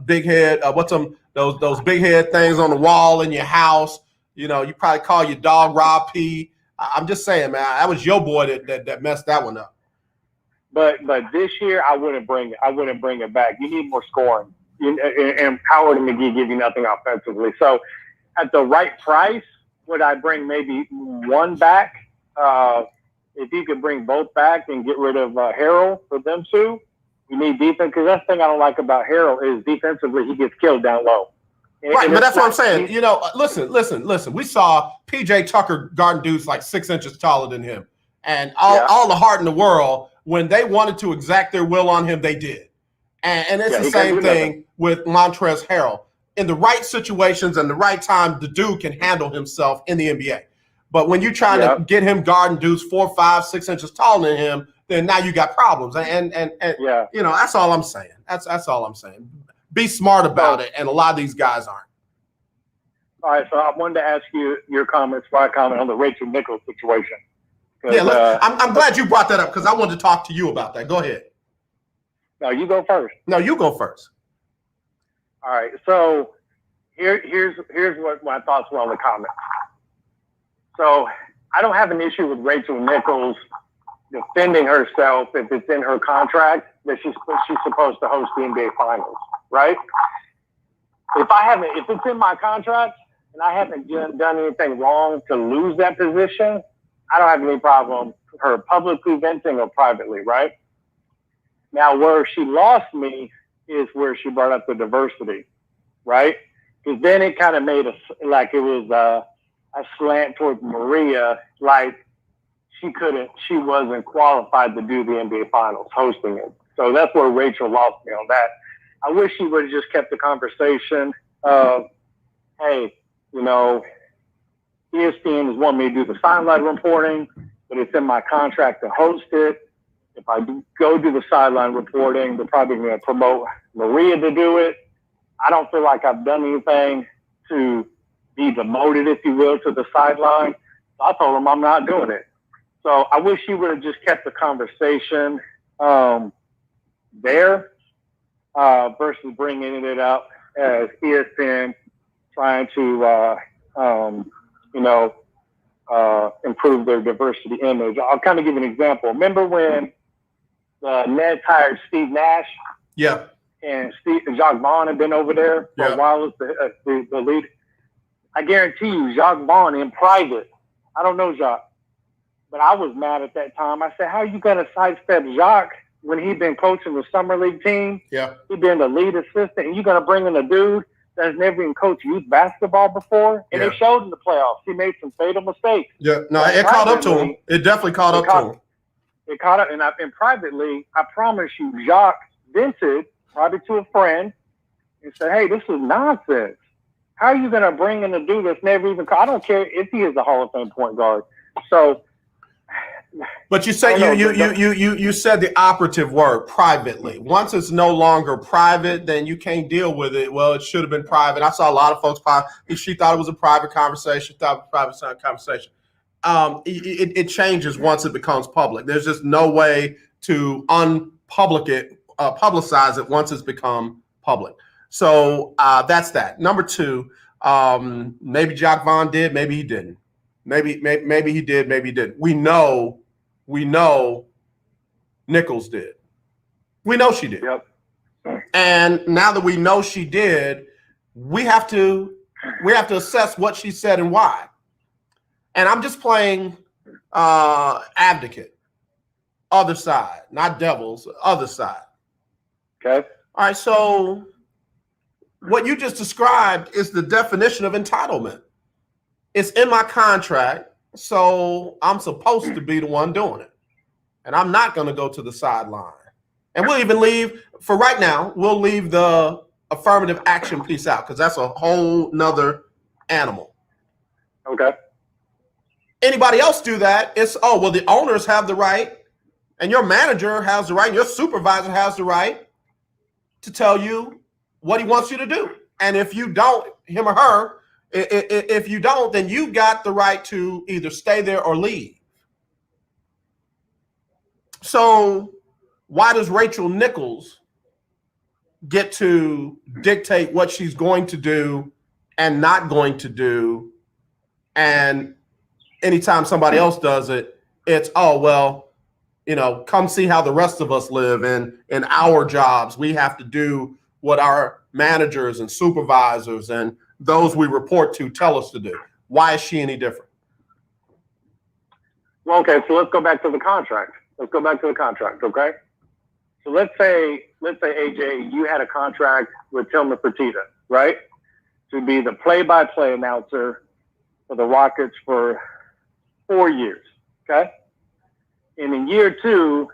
big head. What's them those big head things on the wall in your house? You probably call your dog Rob P. I'm just saying, man, that was your boy that messed that one up. But this year, I wouldn't bring it back. You need more scoring, and Howard and McGee give you nothing offensively. So, at the right price, would I bring maybe one back? If you could bring both back and get rid of Harrell for them two, you need defense. Because that's the thing I don't like about Harrell is defensively he gets killed down low. Right, but that's what I'm saying. Listen. We saw P.J. Tucker guarding dudes like 6 inches taller than him. And all the heart in the world, when they wanted to exact their will on him, they did. And it's the same thing with Montrezl Harrell. In the right situations and the right time, the dude can handle himself in the NBA. But when you're trying to get him guarding dudes 4, 5, 6 inches taller than him, then now you got problems. And that's all I'm saying. That's all I'm saying. Be smart about it, and a lot of these guys aren't. All right, so I wanted to ask you your comments, on the Rachel Nichols situation. Yeah, I'm glad you brought that up because I wanted to talk to you about that. Go ahead. No, you go first. No, you go first. All right, so here's what my thoughts were on the comments. So I don't have an issue with Rachel Nichols defending herself if it's in her contract that she's supposed to host the NBA Finals, right? If it's in my contract and I haven't done anything wrong to lose that position, I don't have any problem her publicly venting or privately, right? Now, where she lost me is where she brought up the diversity, right? Because then it kind of made it was a slant towards Maria, like she wasn't qualified to do the NBA Finals, hosting it. So that's where Rachel lost me on that. I wish she would have just kept the conversation of, hey, ESPN has wanted me to do the sideline reporting, but it's in my contract to host it. If I go do the sideline reporting, they're probably going to promote Maria to do it. I don't feel like I've done anything to be demoted, if you will, to the sideline. So I told them I'm not doing it. So I wish she would have just kept the conversation there versus bringing it up as ESPN trying to, improve their diversity image. I'll kind of give an example. Remember when Ned hired Steve Nash? Yeah. And Jacques Vaughn had been over there for a while as the lead. I guarantee you, Jacques Vaughn in private, I don't know Jacques, but I was mad at that time. I said, how are you going to sidestep Jacques when he'd been coaching the summer league team? Yeah. He'd been the lead assistant, and you're going to bring in a dude that's never even coached youth basketball before? And they showed in the playoffs. He made some fatal mistakes. Yeah, no, it caught up to him. It definitely caught up to him. It caught up, and privately, I promise you, Jacques vented, probably to a friend, and said, hey, this is nonsense. How are you going to bring in a dude that's never even I don't care if he is a Hall of Fame point guard. So, but you said you said the operative word, privately. Once it's no longer private, then you can't deal with it. Well, it should have been private. I saw a lot of folks. She thought it was a private conversation. Thought it was a private conversation. It changes once it becomes public. There's just no way to publicize it once it's become public. So that's that. Number two, maybe Jacques Vaughn did, maybe he didn't. Maybe he did, maybe he didn't. We know Nichols did. We know she did. Yep. And now that we know she did, we have to assess what she said and why. And I'm just playing advocate, other side, not devil's, other side. Okay. All right, so what you just described is the definition of entitlement. It's in my contract, so I'm supposed to be the one doing it. And I'm not going to go to the sideline. And we'll even leave, for right now, we'll leave the affirmative action piece out because that's a whole nother animal. Okay. Anybody else do that, it's, oh, well, the owners have the right, and your manager has the right, and your supervisor has the right to tell you what he wants you to do. And if you don't, him or her, if you don't, then you got the right to either stay there or leave. So why does Rachel Nichols get to dictate what she's going to do and not going to do? And anytime somebody else does it, it's, oh, well, come see how the rest of us live in our jobs. We have to do what our managers and supervisors and those we report to tell us to do. Why is she any different? Well, okay, so let's go back to the contract. Okay? So let's say AJ, you had a contract with Tillman Fertitta, right? To be the play-by-play announcer for the Rockets for 4 years, okay? And in year 2,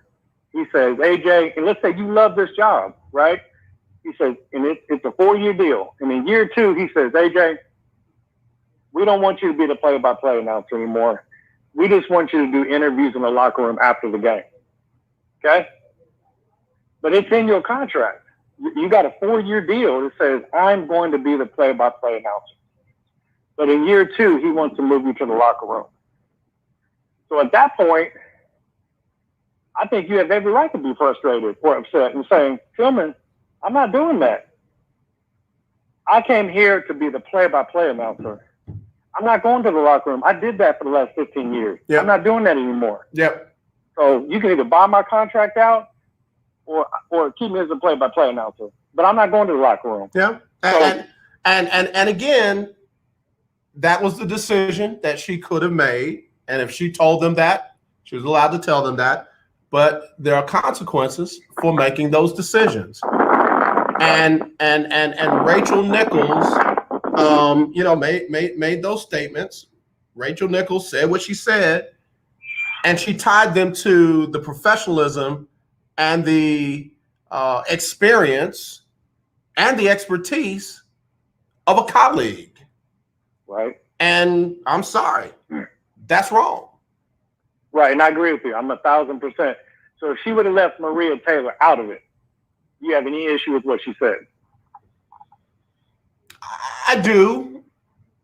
he says, AJ, and let's say you love this job, right? He says, and it's a 4-year deal. And in year 2, he says, AJ, we don't want you to be the play-by-play announcer anymore. We just want you to do interviews in the locker room after the game. Okay? But it's in your contract. You got a 4-year deal that says, I'm going to be the play-by-play announcer. But in year 2, he wants to move you to the locker room. So at that point, I think you have every right to be frustrated or upset and saying, Tillman, I'm not doing that. I came here to be the play-by-play announcer. I'm not going to the locker room. I did that for the last 15 years. Yep. I'm not doing that anymore. Yep. So you can either buy my contract out or keep me as a play-by-play announcer. But I'm not going to the locker room. Yeah. And again, that was the decision that she could have made. And if she told them that, she was allowed to tell them that. But there are consequences for making those decisions. And Rachel Nichols, made those statements. Rachel Nichols said what she said, and she tied them to the professionalism and the experience and the expertise of a colleague. Right. And I'm sorry, that's wrong. Right, and I agree with you. I'm 1,000%. So if she would have left Maria Taylor out of it, do you have any issue with what she said? I do,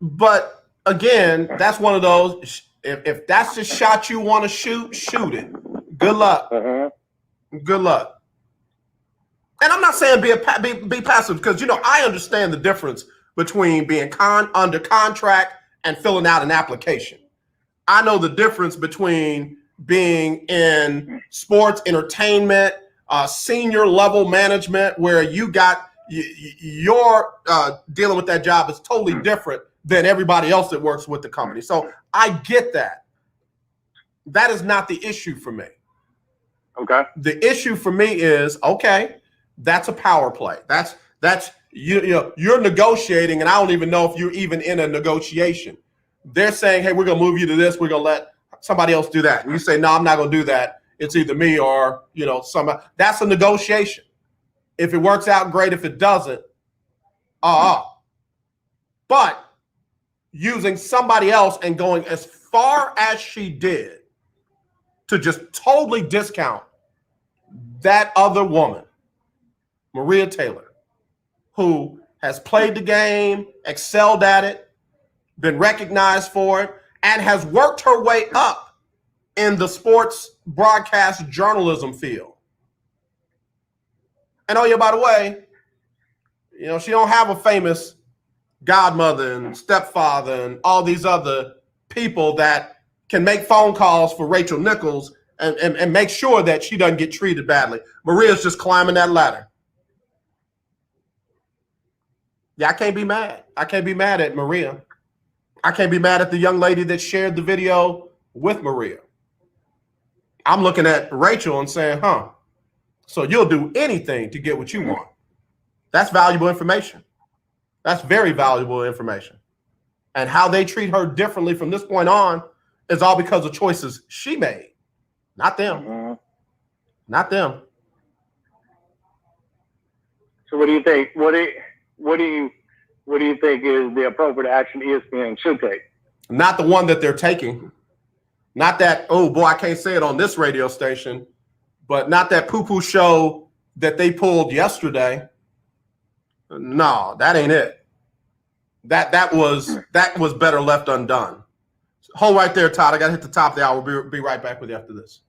but again, that's one of those. If that's the shot you want to shoot, shoot it. Good luck. Good luck. And I'm not saying be passive, because, you know, I understand the difference between being under contract and filling out an application. I know the difference between being in sports entertainment, senior level management, where you got you're dealing with that job is totally different than everybody else that works with the company. So I get that. That is not the issue for me. Okay. The issue for me is, okay, that's a power play. That's you're negotiating, and I don't even know if you're even in a negotiation. They're saying, hey, we're gonna move you to this, we're gonna let somebody else do that. And you say, no, I'm not gonna do that. It's either me or, you know, somebody. That's a negotiation. If it works out, great. If it doesn't, but using somebody else and going as far as she did to just totally discount that other woman, Maria Taylor, who has played the game, excelled at it, been recognized for it, and has worked her way up in the sports broadcast journalism field. And oh yeah, by the way, you know, she don't have a famous godmother and stepfather and all these other people that can make phone calls for Rachel Nichols and make sure that she doesn't get treated badly. Maria's just climbing that ladder. Yeah, I can't be mad. I can't be mad at Maria. I can't be mad at the young lady that shared the video with Maria. I'm looking at Rachel and saying, so you'll do anything to get what you want. That's valuable information. That's very valuable information. And how they treat her differently from this point on is all because of choices she made. Not them. Not them. So what do you think? What do you think is the appropriate action ESPN should take? Not the one that they're taking. Not that, oh boy, I can't say it on this radio station, but not that poo-poo show that they pulled yesterday. No, that ain't it. That was better left undone. Hold right there, Todd. I got to hit the top of the hour. We'll be right back with you after this.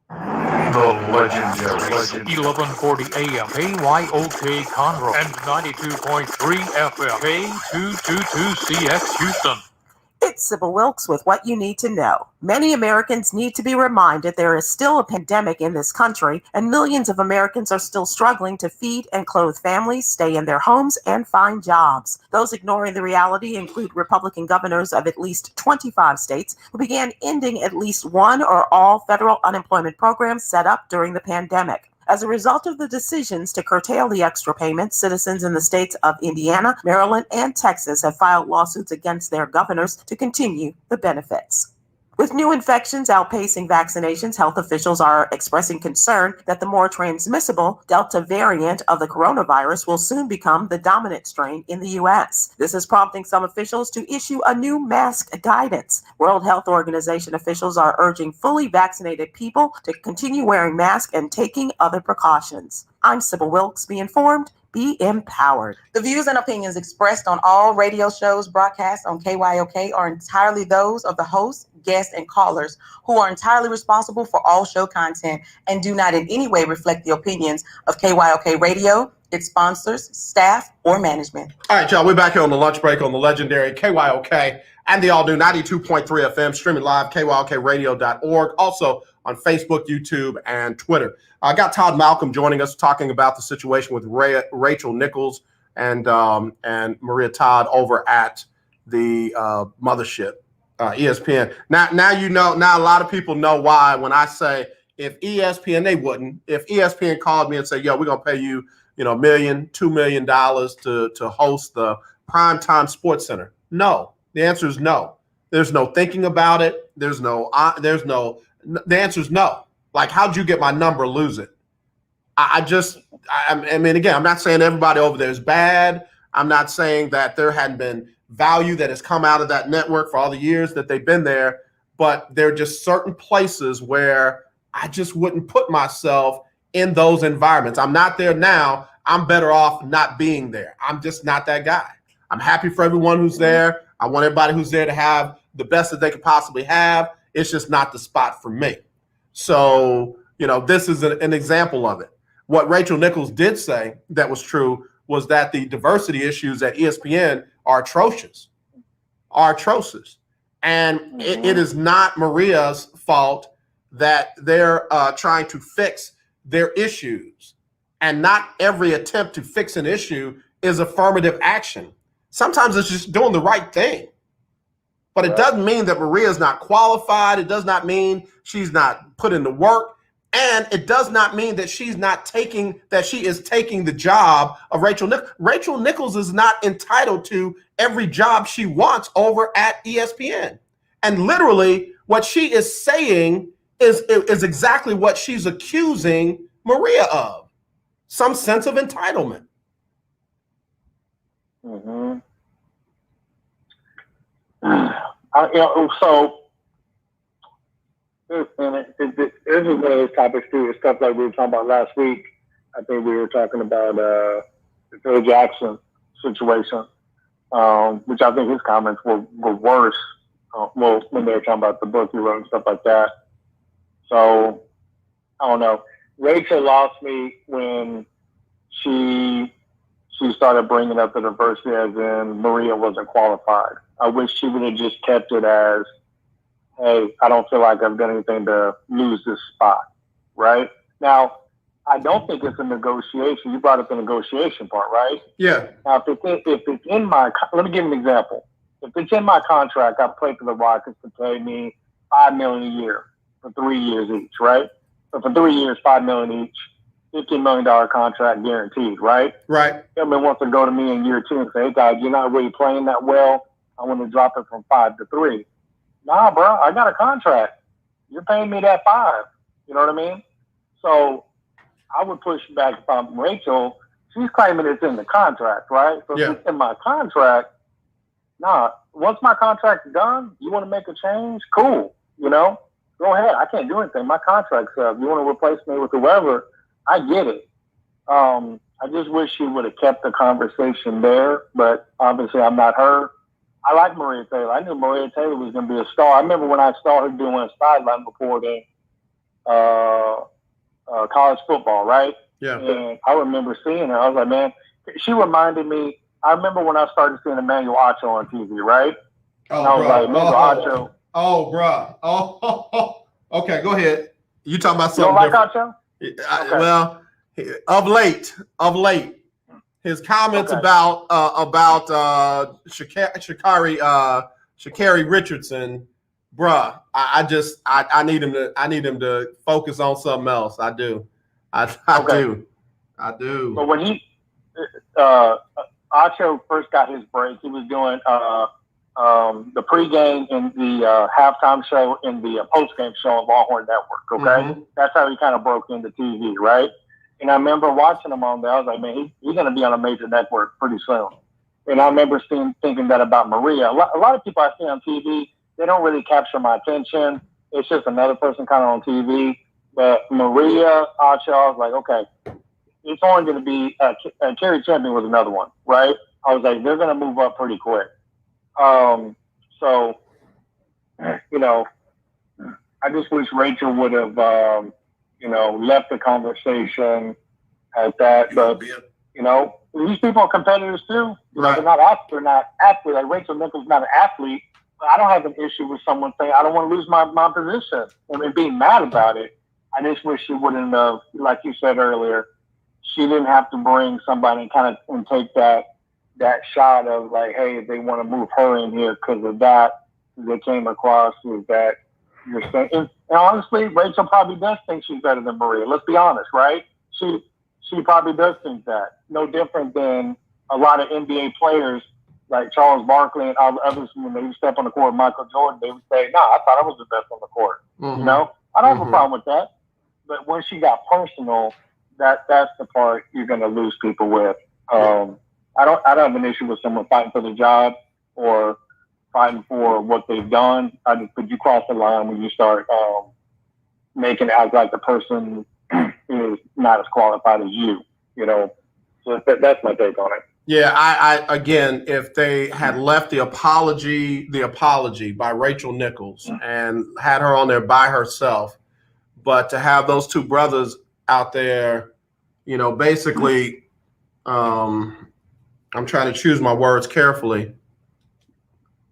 The legendary 1140 AM KYOK Conroe and 92.3 FM K222CX Houston. It's Sybil Wilkes with what you need to know. Many Americans need to be reminded there is still a pandemic in this country, and millions of Americans are still struggling to feed and clothe families, stay in their homes, and find jobs. Those ignoring the reality include Republican governors of at least 25 states who began ending at least one or all federal unemployment programs set up during the pandemic. As a result of the decisions to curtail the extra payments, citizens in the states of Indiana, Maryland, and Texas have filed lawsuits against their governors to continue the benefits. With new infections outpacing vaccinations, health officials are expressing concern that the more transmissible Delta variant of the coronavirus will soon become the dominant strain in the U.S. This is prompting some officials to issue a new mask guidance. World Health Organization officials are urging fully vaccinated people to continue wearing masks and taking other precautions. I'm Sybil Wilkes. Be informed, be empowered. The views and opinions expressed on all radio shows broadcast on KYOK are entirely those of the host, guests, and callers, who are entirely responsible for all show content and do not in any way reflect the opinions of KYOK Radio, its sponsors, staff, or management. All right, y'all, we're back here on the lunch break on the legendary KYOK and the all-new 92.3 FM, streaming live, kyokradio.org, also on Facebook, YouTube, and Twitter. I got Todd Malcolm joining us, talking about the situation with Rachel Nichols and Maria Todd over at the mothership, ESPN. Now you know. Now a lot of people know why when I say if ESPN, they wouldn't. If ESPN called me and said, "Yo, we're gonna pay you, $1 million, $2 million to host the primetime Sports Center," no. The answer is no. There's no thinking about it. The answer is no. Like, how'd you get my number? Lose it. I mean, again, I'm not saying everybody over there is bad. I'm not saying that there hadn't been value that has come out of that network for all the years that they've been there, but there are just certain places where I just wouldn't put myself in those environments. I'm not there now. I'm better off not being there. I'm just not that guy. I'm happy for everyone who's there. I want everybody who's there to have the best that they could possibly have. It's just not the spot for me. So, this is an example of it. What Rachel Nichols did say that was true was that the diversity issues at ESPN are atrocious. And it is not Maria's fault that they're trying to fix their issues. And not every attempt to fix an issue is affirmative action. Sometimes it's just doing the right thing. But it doesn't mean that Maria is not qualified. It does not mean she's not put in the work. And it does not mean that she is taking the job of Rachel Nichols. Rachel Nichols is not entitled to every job she wants over at ESPN. And literally what she is saying is exactly what she's accusing Maria of. Some sense of entitlement. Mm-hmm. So this is one of those topics too. It's stuff like we were talking about last week. I think we were talking about the Phil Jackson situation, which I think his comments were worse. When they were talking about the book he wrote and stuff like that. So I don't know. Rachel lost me when she started bringing up the diversity as in Maria wasn't qualified. I wish she would have just kept it as, hey, I don't feel like I've done anything to lose this spot, right? Now, I don't think it's a negotiation. You brought up the negotiation part, right? Yeah. Now, if it's in my, let me give you an example. If it's in my contract, I play for the Rockets to pay me $5 million a year for 3 years each, right? So for 3 years, $5 million each, $15 million contract guaranteed, right? Right. Everybody wants to go to me in year 2 and say, hey, guys, you're not really playing that well. I want to drop it from 5 to 3. Nah, bro, I got a contract. You're paying me that 5. You know what I mean? So I would push back if I'm Rachel. She's claiming it's in the contract, right? So if it's in my contract, nah, once my contract's done, you want to make a change? Cool. Go ahead. I can't do anything. My contract's up. You want to replace me with whoever? I get it. I just wish she would have kept the conversation there, but obviously I'm not her. I like Maria Taylor. I knew Maria Taylor was going to be a star. I remember when I saw her doing a sideline reporting college football, right? Yeah. And I remember seeing her. I was like, man, she reminded me. I remember when I started seeing Emmanuel Acho on TV, right? Oh, and I was like, Emmanuel Acho. Oh, bro. Oh, okay, go ahead. You talking about something you don't like different. Acho? Okay. Well, of late, his comments about Sha'Carri Richardson, bruh. I need him to focus on something else. I do. I do. But when Acho first got his break, he was doing the pregame and the halftime show and the postgame show on Longhorn Network. Okay, that's how he kind of broke into TV, right? And I remember watching him on there. I was like, man, he's going to be on a major network pretty soon. And I remember thinking that about Maria. A lot of people I see on TV, they don't really capture my attention. It's just another person kind of on TV. But Maria, Acho, I was like, okay, it's only going to be Kerry Champion was another one, right? I was like, they're going to move up pretty quick. So, I just wish Rachel would have, left the conversation at that. But, these people are competitors too. Right. They're not athletes. Like Rachel Nichols not an athlete. But I don't have an issue with someone saying, I don't want to lose my position and being mad about it. I just wish she wouldn't have, like you said earlier, she didn't have to bring somebody and take that shot of like, hey, they want to move her in here because of that. They came across with that. You're saying, and honestly, Rachel probably does think she's better than Maria. Let's be honest, right? She probably does think that. No different than a lot of NBA players like Charles Barkley and all the others when they step on the court. Michael Jordan, they would say, "No, I thought I was the best on the court." Mm-hmm. I don't have a problem with that. But when she got personal, that's the part you're going to lose people with. I don't have an issue with someone fighting for the job or fighting for what they've done. But you cross the line when you start making it act like the person is not as qualified as you. So that's my take on it. Yeah, I again, if they had left the apology by Rachel Nichols and had her on there by herself, But to have those two brothers out there, you know, basically, I'm trying to choose my words carefully.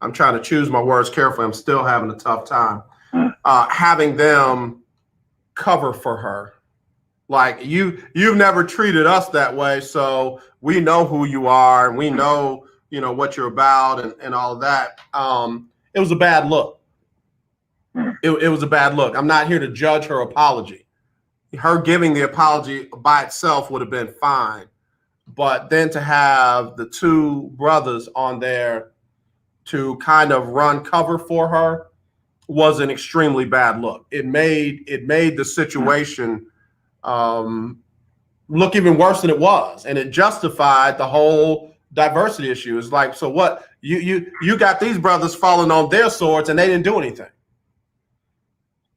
I'm still having a tough time. Having them cover for her. Like, you've never treated us that way, so we know who you are, and we know, you know, what you're about and all of that. It was a bad look. It was a bad look. I'm not here to judge her apology. Her giving the apology by itself would have been fine. But then to have the two brothers on there to kind of run cover for her was an extremely bad look. It made the situation look even worse than it was, and it justified the whole diversity issue. It's like, so what? You got these brothers falling on their swords, and they didn't do anything.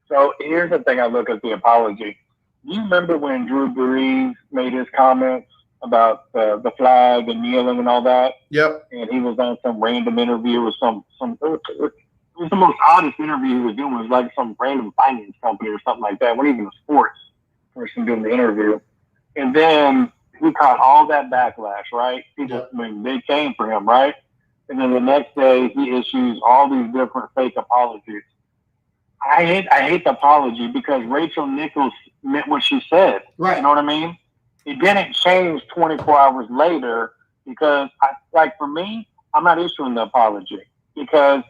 So here's the thing: I look at the apology. You remember when Drew Brees made his comments about the flag and kneeling and all that? Yep. And he was on some random interview with some. It was the most oddest interview he was doing. It was like some random finance company or something like that. It wasn't even a sports person doing the interview. And then he caught all that backlash, right? People, I mean, they came for him, right? And then the next day he issues all these different fake apologies. I hate the apology because Rachel Nichols meant what she said. Right. You know what I mean? It didn't change 24 hours later because, for me, I'm not issuing the apology because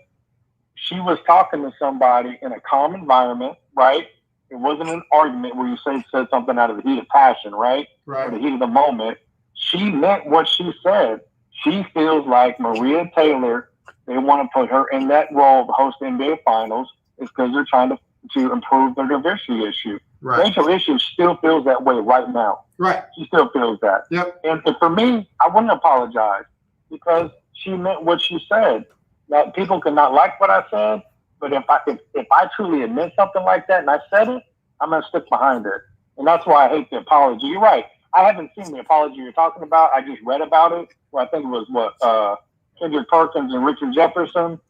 she was talking to somebody in a calm environment, right? It wasn't an argument where you said something out of the heat of passion, right? Right. Or the heat of the moment. She meant what she said. She feels like Maria Taylor, they want to put her in that role to host the NBA Finals is because they're trying to improve their diversity issue. Right. Rachel issue still feels that way right now. Right. She still feels that. Yep. And for me, I wouldn't apologize because she meant what she said. Now, people cannot like what I said, but if I truly admit something like that and I said it, I'm going to stick behind it. And that's why I hate the apology. You're right. I haven't seen the apology you're talking about. I just read about it. Well, I think it was Kendrick Perkins and Richard Jefferson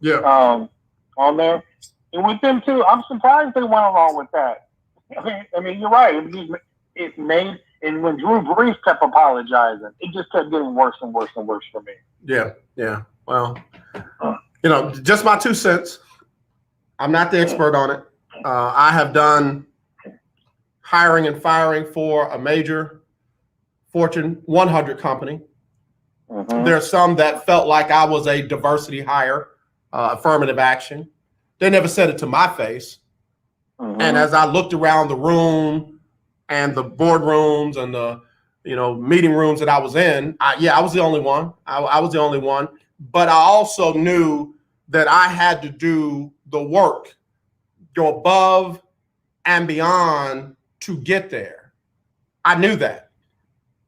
on there. And with them too, I'm surprised they went along with that. I mean, you're right. It made, and when Drew Brees kept apologizing, it just kept getting worse and worse and worse for me. Yeah. Well, you know, just my 2 cents. I'm not the expert on it. I have done hiring and firing for a major Fortune 100 company. Mm-hmm. There's some that felt like I was a diversity hire, affirmative action. They never said it to my face. Mm-hmm. And as I looked around the room and the boardrooms and the, you know, meeting rooms that I was in, I was the only one. I was the only one. But I also knew that I had to do the work, go above and beyond to get there. I knew that.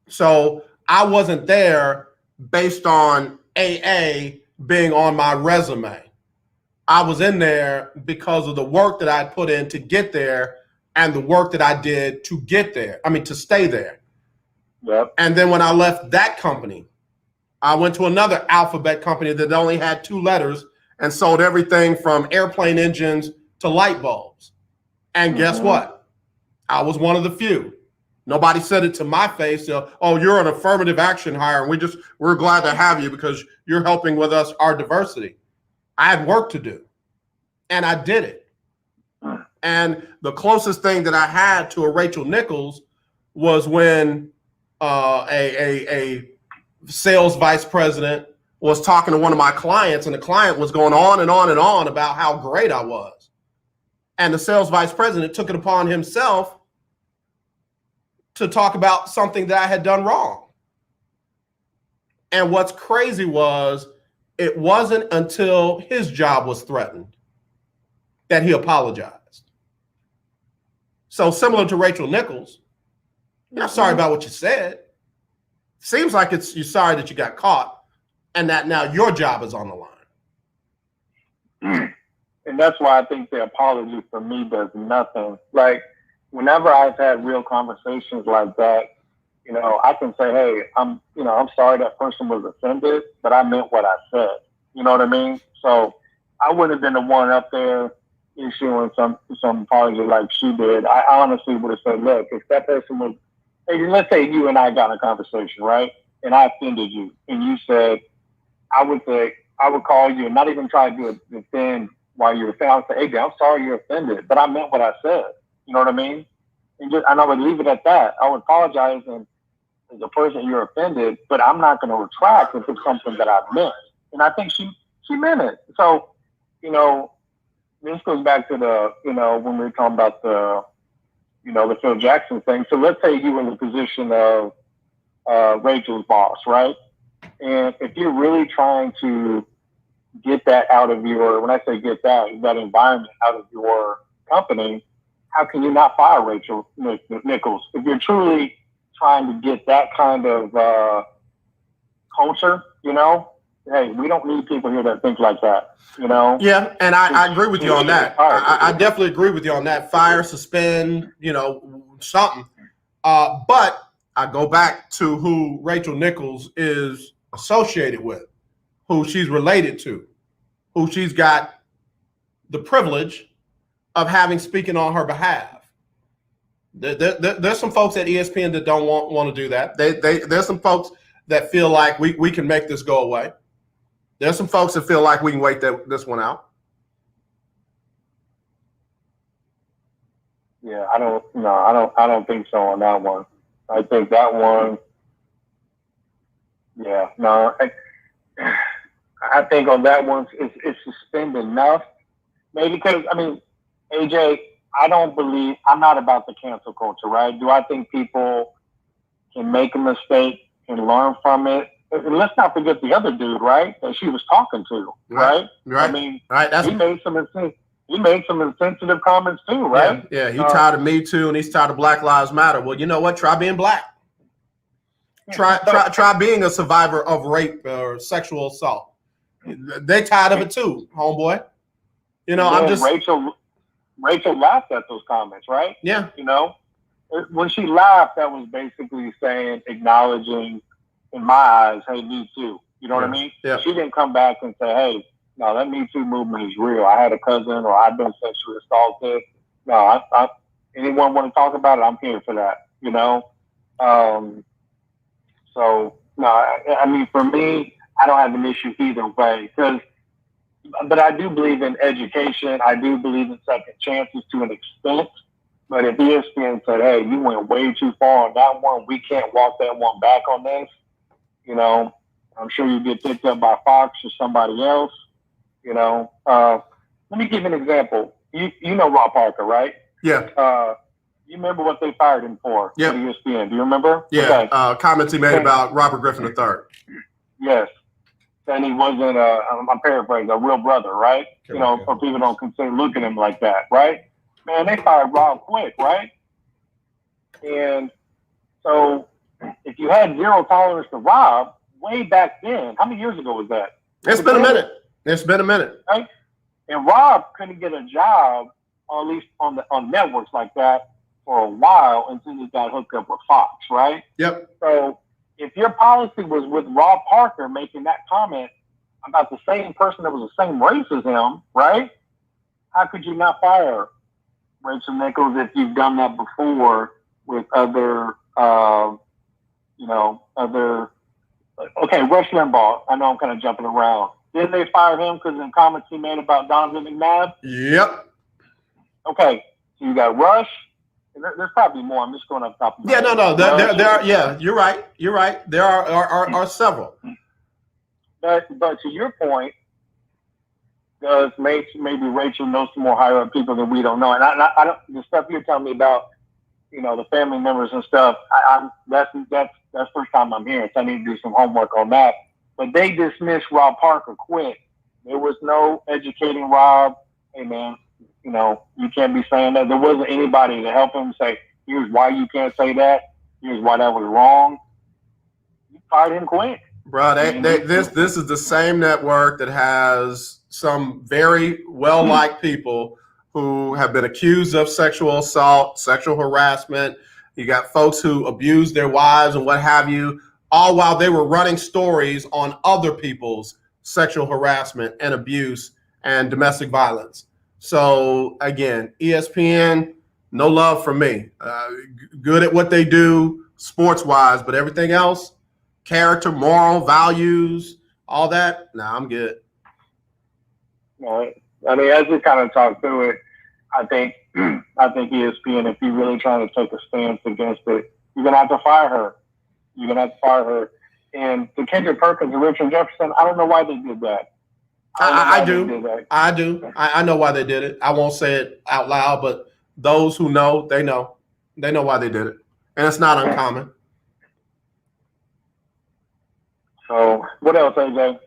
So I wasn't there based on AA being on my resume. I was in there because of the work that I put in to get there and the work that I did to get there. I mean, to stay there. Yep. And then when I left that company, I went to another alphabet company that only had 2 letters and sold everything from airplane engines to light bulbs. And guess what? I was one of the few. Nobody said it to my face. Oh, you're an affirmative action hire. And we're glad to have you because you're helping with our diversity. I had work to do and I did it. And the closest thing that I had to a Rachel Nichols was when a sales vice president was talking to one of my clients, and the client was going on and on and on about how great I was. And the sales vice president took it upon himself to talk about something that I had done wrong. And what's crazy was it wasn't until his job was threatened that he apologized. So similar to Rachel Nichols, you're not sorry about what you said. Seems like you're sorry that you got caught and that now your job is on the line. And that's why I think the apology for me does nothing. Like, whenever I've had real conversations like that, you know, I can say, hey, I'm sorry that person was offended, but I meant what I said. You know what I mean? So I wouldn't have been the one up there, issuing some apology like she did, I honestly would have said, look, if that person was, hey, let's say you and I got in a conversation, right? And I offended you, and you said, I would call you and not even try to defend while you're offended. I would say, hey, I'm sorry you're offended, but I meant what I said. You know what I mean? And I would leave it at that. I would apologize and as a person you're offended, but I'm not going to retract if it's something that I meant. And I think she meant it. So, this goes back to when we were talking about the Phil Jackson thing. So let's say you were in the position of Rachel's boss, right? And if you're really trying to get that out of when I say get that environment out of your company, how can you not fire Rachel Nichols? If you're truly trying to get that kind of culture, hey, we don't need people here that think like that, Yeah, and I agree with you on that. I definitely agree with you on that. Fire, suspend, something. But I go back to who Rachel Nichols is associated with, who she's related to, who she's got the privilege of having speaking on her behalf. There's some folks at ESPN that don't want to do that. There's some folks that feel like we can make this go away. There's some folks that feel like we can wait this one out. Yeah, I don't think so on that one. I think that one. Yeah, no. I think on that one it's suspended enough. Maybe because AJ, I'm not about the cancel culture, right? Do I think people can make a mistake and learn from it? And let's not forget the other dude, right? That she was talking to, right? Right. He made some insensitive comments too, right? Yeah. He tired of Me Too and he's tired of Black Lives Matter. Well, you know what? Try being black. Try being a survivor of rape or sexual assault. They tired of it too, homeboy. I'm just Rachel laughed at those comments, right? Yeah. When she laughed, that was basically acknowledging, in my eyes, hey, me too. You know what I mean? Yeah. She didn't come back and say, hey, no, that Me Too movement is real. I had a cousin or I've been sexually assaulted. No, anyone want to talk about it? I'm here for that, So, no, for me, I don't have an issue either way. But I do believe in education. I do believe in second chances to an extent. But if ESPN said, hey, you went way too far on that one, we can't walk that one back on this, I'm sure you get picked up by Fox or somebody else, Let me give you an example. You know Rob Parker, right? Yeah. You remember what they fired him for? Yeah. At ESPN. Do you remember? Yeah. Okay. Comments he made about Robert Griffin III. Yes. And he wasn't I'm paraphrasing, a real brother, right? For people don't consider look at him like that, right? Man, they fired Rob quick, right? And so if you had zero tolerance to Rob way back then, how many years ago was that? It's been a minute. Right? And Rob couldn't get a job, or at least on networks like that, for a while until he got hooked up with Fox, right? Yep. So if your policy was with Rob Parker making that comment about the same person that was the same race as him, right? How could you not fire Rachel Nichols if you've done that before with other, okay, Rush Limbaugh. I know I'm kind of jumping around. Didn't they fire him because of the comments he made about Donovan McNabb? Yep. Okay, so you got Rush. There's probably more. I'm just going up top of my head. No. There are. Yeah, you're right. There are several. But to your point, does maybe Rachel knows some more higher up people than we don't know? And I don't. The stuff you're telling me about, the family members and stuff. That's first time I'm hearing. So I need to do some homework on that. But they dismissed Rob Parker quick. There was no educating Rob. Hey man, you can't be saying that. There wasn't anybody to help him say, here's why you can't say that. Here's why that was wrong. You fired him quick. Bro, this is the same network that has some very well-liked people who have been accused of sexual assault, sexual harassment. You got folks who abuse their wives and what have you, all while they were running stories on other people's sexual harassment and abuse and domestic violence. So again, ESPN, no love from me. Good at what they do sports-wise, but everything else, character, moral, values, all that, nah, I'm good. All right. I mean, as we kind of talk through it, I think ESPN, if you're really trying to take a stance against it, you're gonna have to fire her. You're gonna have to fire her. And to Kendrick Perkins and Richard Jefferson, I don't know why they did that. I do. I know why they did it. I won't say it out loud, but those who know, they know. They know why they did it. And it's not uncommon. So what else, AJ?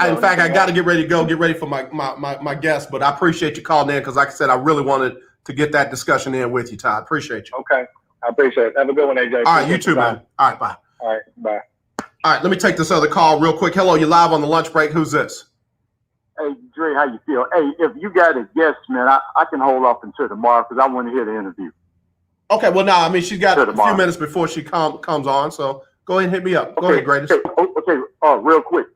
In fact, I got to get ready to go, get ready for my guest, but I appreciate you calling in because, like I said, I really wanted to get that discussion in with you, Todd. Appreciate you. Okay. I appreciate it. Have a good one, AJ. All right, you too, man. All right, bye. All right, bye. All right, let me take this other call real quick. Hello, you're live on the lunch break. Who's this? Hey, Dre, how you feel? Hey, if you got a guest, man, I can hold off until tomorrow because I want to hear the interview. Okay, well, no, I mean, she's got a few minutes before she comes on, so go ahead and hit me up. Go ahead, greatest. Okay, real quick.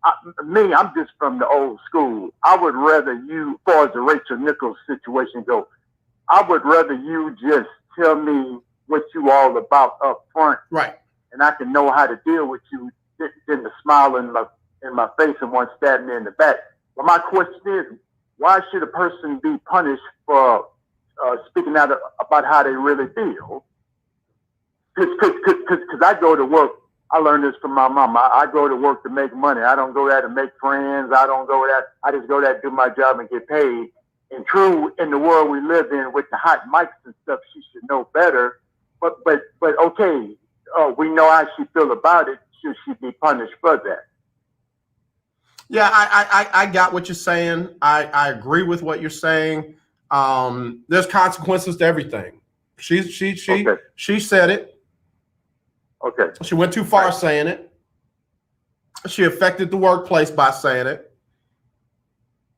I'm just from the old school. I would rather you, as far as the Rachel Nichols situation go, I would rather you just tell me what you all about up front. Right. And I can know how to deal with you than the smile in my face and one stab me in the back. But my question is, why should a person be punished for speaking out about how they really feel? Because I go to work. I learned this from my mom. I go to work to make money. I don't go there to make friends. I don't go there. I just go there to do my job and get paid. And true, in the world we live in with the hot mics and stuff, she should know better. But okay, we know how she feel about it. Should she be punished for that? Yeah, I got what you're saying. I agree with what you're saying. There's consequences to everything. She said it. Okay. She went too far saying it. She affected the workplace by saying it.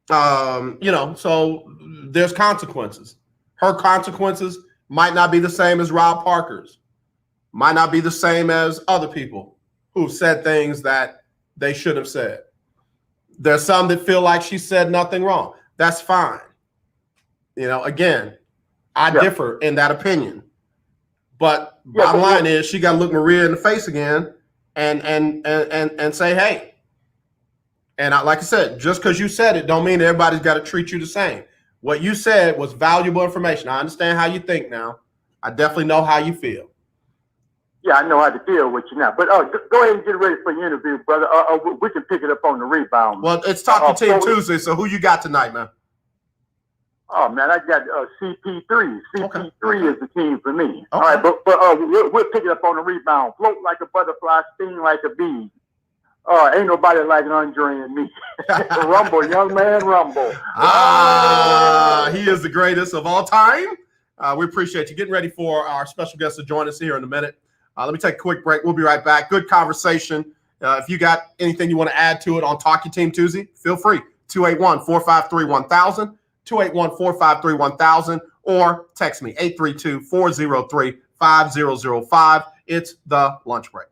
So there's consequences. Her consequences might not be the same as Rob Parker's, might not be the same as other people who've said things that they should have said. There's some that feel like she said nothing wrong. That's fine. Again, I differ in that opinion. But bottom line is she got to look Maria in the face again and say, hey. And like I said, just because you said it don't mean everybody's got to treat you the same. What you said was valuable information. I understand how you think now. I definitely know how you feel. Yeah, I know how to deal with you now. But go ahead and get ready for your interview, brother. We can pick it up on the rebound. Well, it's Talk to Team Tuesday, so who you got tonight, man? Oh, man, I got CP3. CP3 is the team for me. Okay. All right, but we'll pick it up on the rebound. Float like a butterfly, sting like a bee. Ain't nobody like Andre and me. Rumble, young man, rumble. He is the greatest of all time. We appreciate you. Getting ready for our special guest to join us here in a minute. Let me take a quick break. We'll be right back. Good conversation. If you got anything you want to add to it on Talk Your Team Tuesday, feel free. 281-453-1000, 281-453-1000, or text me, 832-403-5005. It's the lunch break.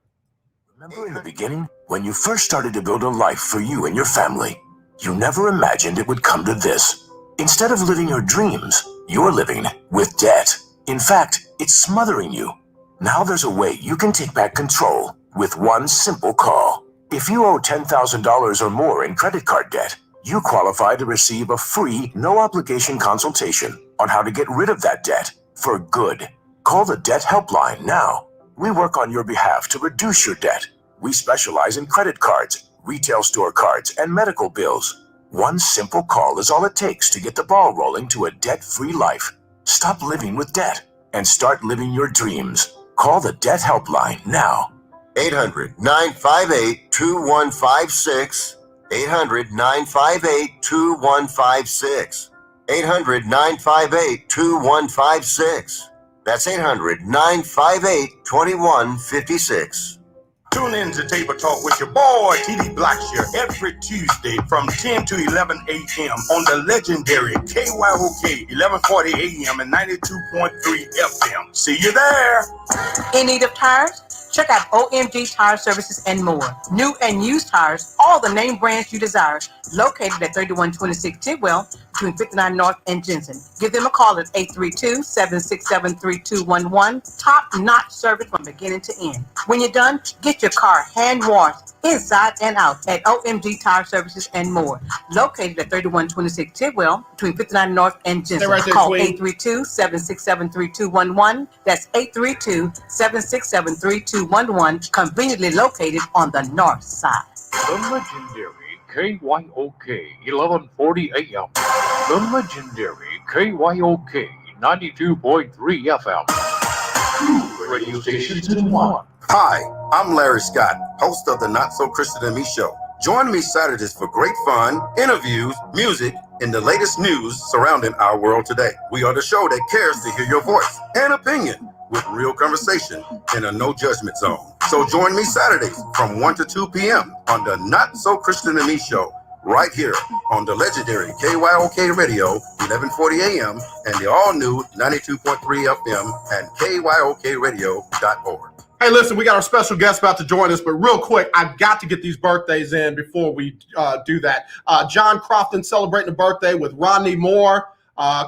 Remember in the beginning, when you first started to build a life for you and your family, you never imagined it would come to this. Instead of living your dreams, you're living with debt. In fact, it's smothering you. Now there's a way you can take back control with one simple call. If you owe $10,000 or more in credit card debt, you qualify to receive a free, no-obligation consultation on how to get rid of that debt for good. Call the Debt Helpline now. We work on your behalf to reduce your debt. We specialize in credit cards, retail store cards, and medical bills. One simple call is all it takes to get the ball rolling to a debt-free life. Stop living with debt and start living your dreams. Call the Debt Helpline now. 800-958-2156. 800-958-2156. 800-958-2156. That's 800-958-2156. Tune in to Table Talk with your boy, TD Blackshear, every Tuesday from 10 to 11 a.m. on the legendary KYOK 1140 a.m. and 92.3 FM. See you there. In need of tires? Check out OMG Tire Services and more. New and used tires, all the name brands you desire, located at 3126 Tidwell between 59 North and Jensen. Give them a call at 832-767-3211. Top-notch service from beginning to end. When you're done, get your car hand washed inside and out at OMG Tire Services and more. Located at 3126 Tidwell between 59 North and Jensen. Right there, Call Queen. 832-767-3211. That's 832-767-3211. Conveniently located on the north side. The legendary KYOK 1140 AM. The legendary KYOK 92.3 FM. Two radio stations in one. Hi, I'm Larry Scott, host of the Not So Christian and Me show. Join me Saturdays for great fun, interviews, music, and the latest news surrounding our world today. We are the show that cares to hear your voice and opinion with real conversation in a no judgment zone. So join me Saturdays from 1 to 2 p.m. on the Not So Christian and Me show, right here on the legendary KYOK Radio, 1140 AM, and the all-new 92.3 FM and KYOKradio.org. Hey, listen, we got our special guest about to join us, but real quick, I've got to get these birthdays in before we do that. John Crofton celebrating a birthday with Rodney Moore.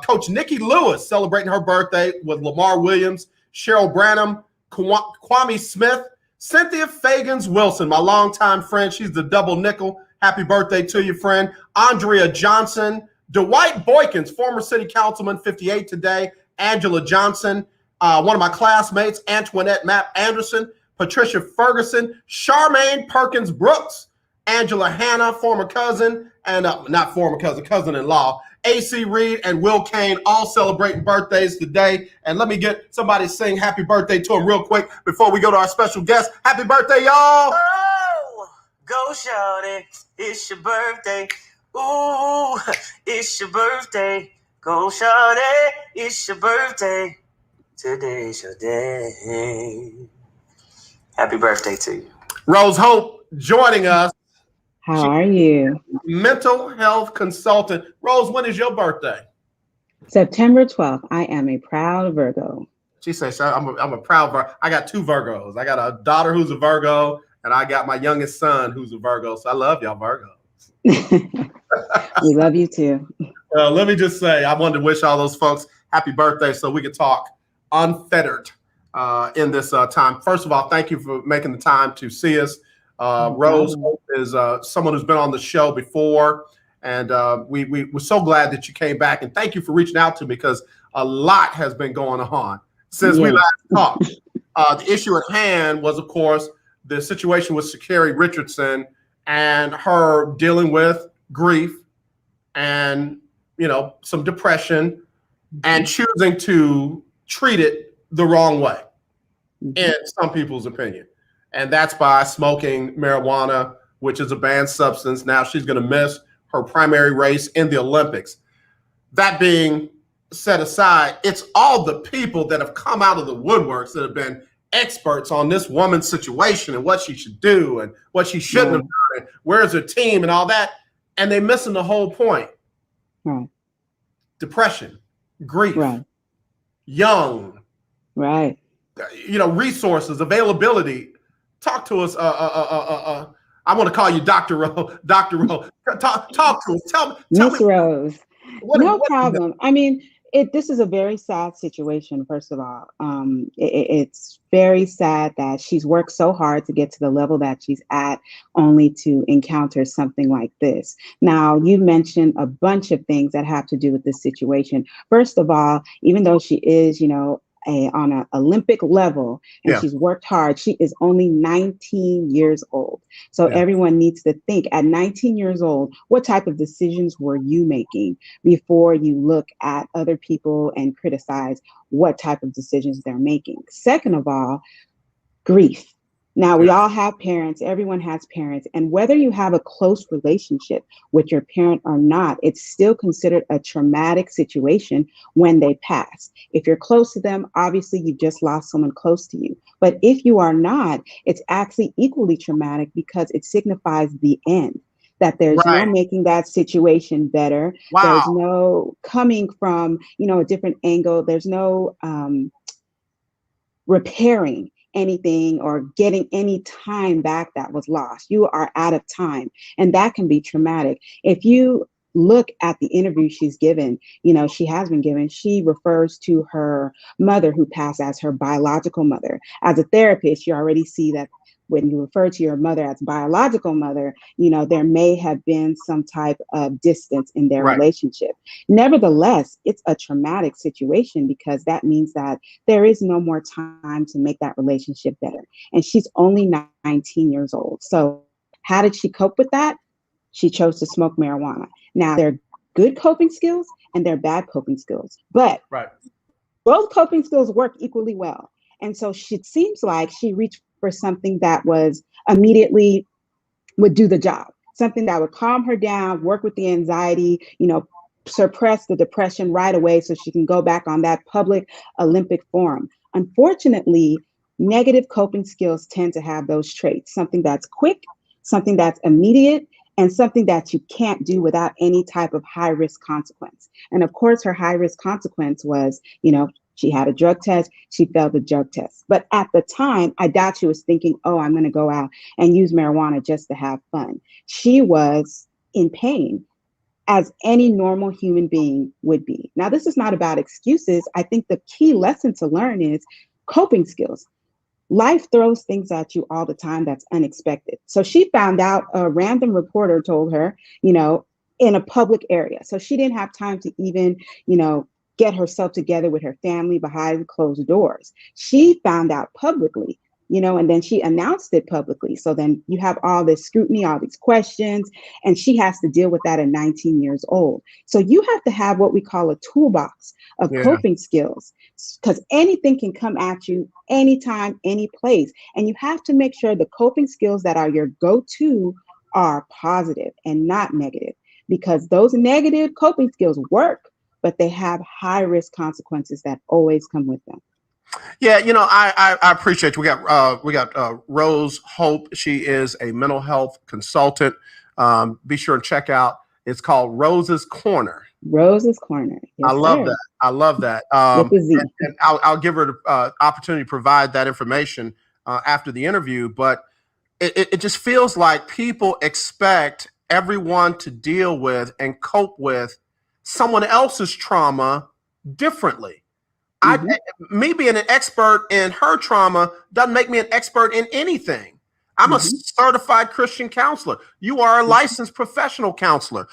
Coach Nikki Lewis celebrating her birthday with Lamar Williams, Cheryl Branham, Kwame Smith, Cynthia Fagans Wilson, my longtime friend. She's the double nickel. Happy birthday to you, friend. Andrea Johnson, Dwight Boykins, former city councilman, 58 today. Angela Johnson, one of my classmates, Antoinette Mapp Anderson, Patricia Ferguson, Charmaine Perkins Brooks, Angela Hanna, former cousin, and not former cousin, cousin-in-law, AC Reed and Will Kane, all celebrating birthdays today. And let me get somebody to sing happy birthday to them real quick before we go to our special guest. Happy birthday, y'all! Oh, go shawty, it's your birthday. Ooh, it's your birthday. Go shawty, it's your birthday. Today's your day. Happy birthday to you. Rose Hope joining us. How are you? Mental health consultant. Rose, when is your birthday? September 12th. I am a proud Virgo. She says, I'm a proud Virgo. I got two Virgos. I got a daughter who's a Virgo, and I got my youngest son who's a Virgo. So I love y'all Virgos. We love you too. Let me just say, I wanted to wish all those folks happy birthday so we could talk unfettered in this time. First of all, thank you for making the time to see us. Rose is someone who's been on the show before, and we're so glad that you came back. And thank you for reaching out to me because a lot has been going on since we last talked. The issue at hand was, of course, the situation with Sha'Carri Richardson and her dealing with grief and, some depression and choosing to treat it the wrong way, in some people's opinion. And that's by smoking marijuana, which is a banned substance. Now she's going to miss her primary race in the Olympics. That being set aside, it's all the people that have come out of the woodworks that have been experts on this woman's situation and what she should do and what she shouldn't have done and where's her team and all that. And they're missing the whole point. Right. Depression, grief, right. Young, right. Resources, availability. Talk to us. I want to call you Dr. Rowe. Dr. Rowe, talk to us. Tell me, Miss Rose. No problem. I mean, this is a very sad situation, first of all. It's very sad that she's worked so hard to get to the level that she's at, only to encounter something like this. Now, you mentioned a bunch of things that have to do with this situation. First of all, even though she is, on an Olympic level and she's worked hard, she is only 19 years old. So everyone needs to think, at 19 years old, what type of decisions were you making before you look at other people and criticize what type of decisions they're making? Second of all, grief. Now, we all have parents, everyone has parents, and whether you have a close relationship with your parent or not, it's still considered a traumatic situation when they pass. If you're close to them, obviously you've just lost someone close to you. But if you are not, it's actually equally traumatic because it signifies the end, that there's no making that situation better. Wow. There's no coming from, a different angle. There's no repairing. anything or getting any time back that was lost. You are out of time. And that can be traumatic. If you look at the interview she's given, she has been given, she refers to her mother who passed as her biological mother. As a therapist, you already see that when you refer to your mother as biological mother, there may have been some type of distance in their relationship. Nevertheless, it's a traumatic situation because that means that there is no more time to make that relationship better. And she's only 19 years old. So how did she cope with that? She chose to smoke marijuana. Now, there are good coping skills and there are bad coping skills, but both coping skills work equally well. And so it seems like she reached for something that was immediately would do the job, something that would calm her down, work with the anxiety, suppress the depression right away so she can go back on that public Olympic forum. Unfortunately, negative coping skills tend to have those traits, something that's quick, something that's immediate, and something that you can't do without any type of high risk consequence. And of course, her high risk consequence was, she had a drug test, she failed the drug test. But at the time, I doubt she was thinking, oh, I'm going to go out and use marijuana just to have fun. She was in pain, as any normal human being would be. Now, this is not about excuses. I think the key lesson to learn is coping skills. Life throws things at you all the time that's unexpected. So she found out, a random reporter told her, in a public area. So she didn't have time to even, get herself together with her family behind closed doors. She found out publicly, and then she announced it publicly. So then you have all this scrutiny, all these questions, and she has to deal with that at 19 years old. So you have to have what we call a toolbox of coping skills, because anything can come at you anytime, any place. And you have to make sure the coping skills that are your go-to are positive and not negative, because those negative coping skills work, but they have high risk consequences that always come with them. Yeah, I appreciate you. We got Rose Hope. She is a mental health consultant. Be sure and check out. It's called Rose's Corner. Rose's Corner. Yes, I love sir. that. I love that. With the Z. And I'll give her the opportunity to provide that information after the interview. But it just feels like people expect everyone to deal with and cope with someone else's trauma differently. Me being an expert in her trauma doesn't make me an expert in anything. I'm a certified Christian counselor. You are a licensed professional counselor.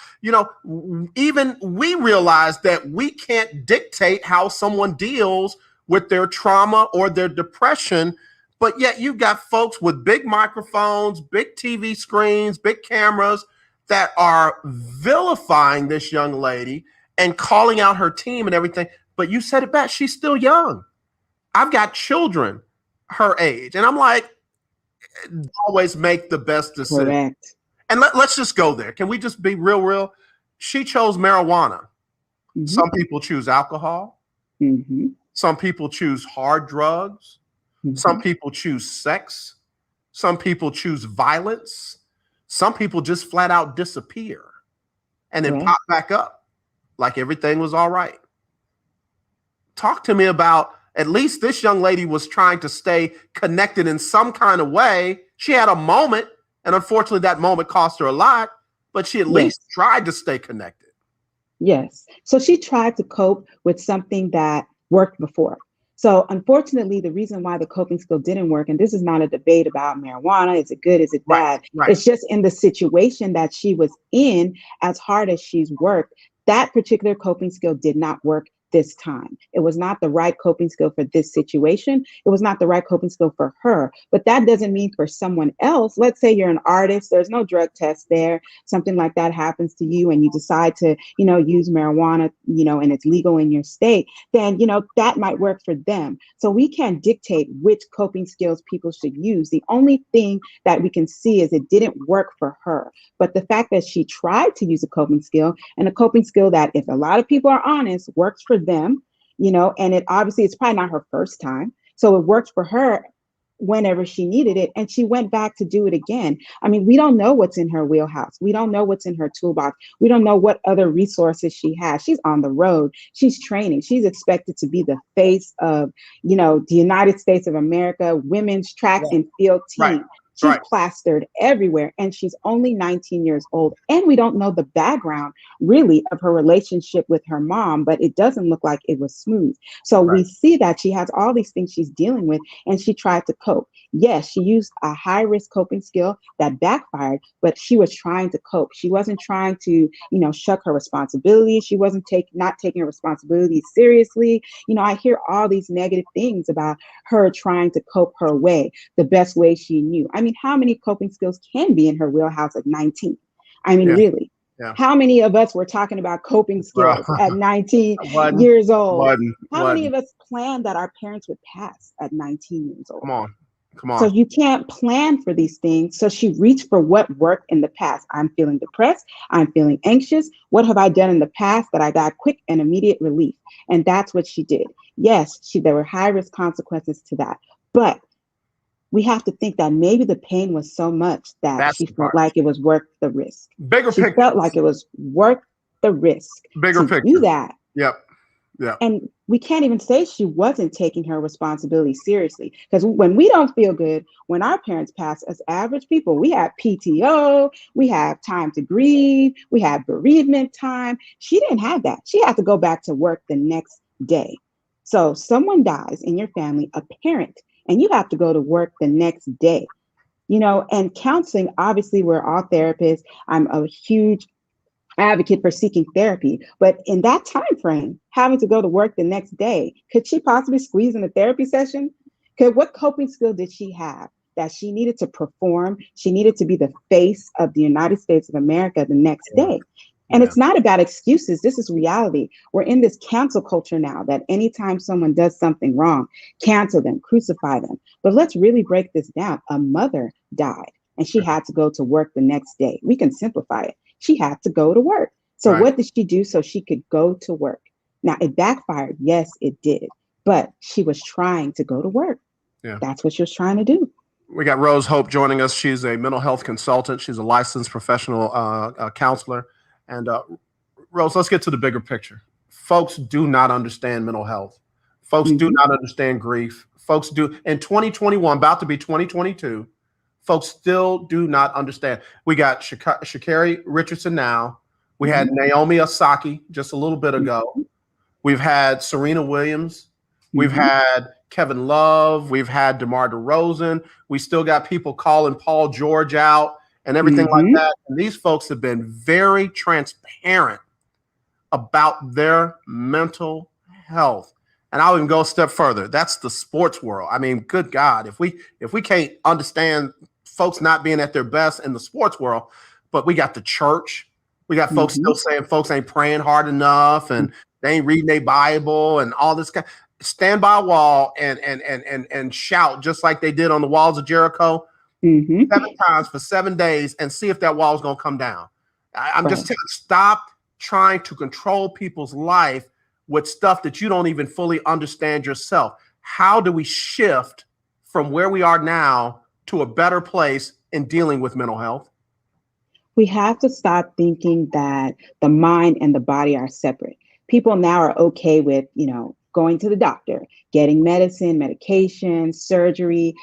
Even we realize that we can't dictate how someone deals with their trauma or their depression, but yet you've got folks with big microphones, big TV screens, big cameras that are vilifying this young lady and calling out her team and everything. But you said it best. She's still young. I've got children her age. And I'm like, always make the best decision. Correct. And let's just go there. Can we just be real? She chose marijuana. Some people choose alcohol. Some people choose hard drugs. Some people choose sex. Some people choose violence. Some people just flat out disappear and then pop back up like everything was all right. Talk to me about, at least this young lady was trying to stay connected in some kind of way. She had a moment, and unfortunately that moment cost her a lot, but she at least tried to stay connected. Yes. So she tried to cope with something that worked before. So unfortunately, the reason why the coping skill didn't work, and this is not a debate about marijuana, is it good, is it bad? It's just in the situation that she was in, as hard as she's worked, that particular coping skill did not work this time. It was not the right coping skill for this situation. It was not the right coping skill for her. But that doesn't mean for someone else. Let's say you're an artist, there's no drug test there, something like that happens to you and you decide to, use marijuana, and it's legal in your state, then, that might work for them. So we can't dictate which coping skills people should use. The only thing that we can see is it didn't work for her. But the fact that she tried to use a coping skill, and a coping skill that, if a lot of people are honest, works for them, and it's probably not her first time. So it worked for her. whenever she needed it, and she went back to do it again. I mean, we don't know what's in her wheelhouse. We don't know what's in her toolbox. We don't know what other resources she has. She's on the road. She's training. She's expected to be the face of, the United States of America women's track and field team. She's plastered everywhere, and she's only 19 years old. And we don't know the background really of her relationship with her mom, but it doesn't look like it was smooth. So we see that she has all these things she's dealing with, and she tried to cope. Yes, she used a high-risk coping skill that backfired, but she was trying to cope. She wasn't trying to, shuck her responsibilities. She wasn't not taking her responsibilities seriously. I hear all these negative things about her trying to cope her way the best way she knew. I mean, how many coping skills can be in her wheelhouse at 19? I mean, really? Yeah. How many of us were talking about coping skills at 19 years old? How many of us planned that our parents would pass at 19 years old? Come on. So you can't plan for these things. So she reached for what worked in the past. I'm feeling depressed. I'm feeling anxious. What have I done in the past that I got quick and immediate relief? And that's what she did. Yes, there were high risk consequences to that. But we have to think that maybe the pain was so much that she felt like it was worth the risk. She felt like it was worth the risk to do that. Yep. And we can't even say she wasn't taking her responsibility seriously, because when we don't feel good, when our parents pass, as average people, we have PTO, we have time to grieve, we have bereavement time. She didn't have that. She had to go back to work the next day. So someone dies in your family, a parent, and you have to go to work the next day, and counseling, obviously we're all therapists. I'm a huge advocate for seeking therapy, but in that time frame, having to go to work the next day, could she possibly squeeze in a therapy session? What coping skill did she have that she needed to perform? She needed to be the face of the United States of America the next day. And it's not about excuses. This is reality. We're in this cancel culture now that anytime someone does something wrong, cancel them, crucify them. But let's really break this down. A mother died and she had to go to work the next day. We can simplify it. She had to go to work. So what did she do so she could go to work? Now, it backfired. Yes, it did. But she was trying to go to work. Yeah. That's what she was trying to do. We got Rose Hope joining us. She's a mental health consultant. She's a licensed professional counselor. And Rose, let's get to the bigger picture. Folks do not understand mental health. Folks do not understand grief. Folks do. In 2021, about to be 2022, folks still do not understand. We got Sha'Carri Richardson now. We had Naomi Osaka just a little bit ago. We've had Serena Williams. We've had Kevin Love. We've had DeMar DeRozan. We still got people calling Paul George out and everything like that. And these folks have been very transparent about their mental health. And I'll even go a step further. That's the sports world. I mean, good God, if we can't understand folks not being at their best in the sports world, but we got the church. We got folks still saying folks ain't praying hard enough and they ain't reading their Bible and all this kind. Stand by a wall and shout just like they did on the walls of Jericho 7 times for 7 days and see if that wall is going to come down. I'm just telling you, stop trying to control people's life with stuff that you don't even fully understand yourself. How do we shift from where we are now to a better place in dealing with mental health? We have to stop thinking that the mind and the body are separate. People now are okay with, going to the doctor, getting medicine, medication, surgery,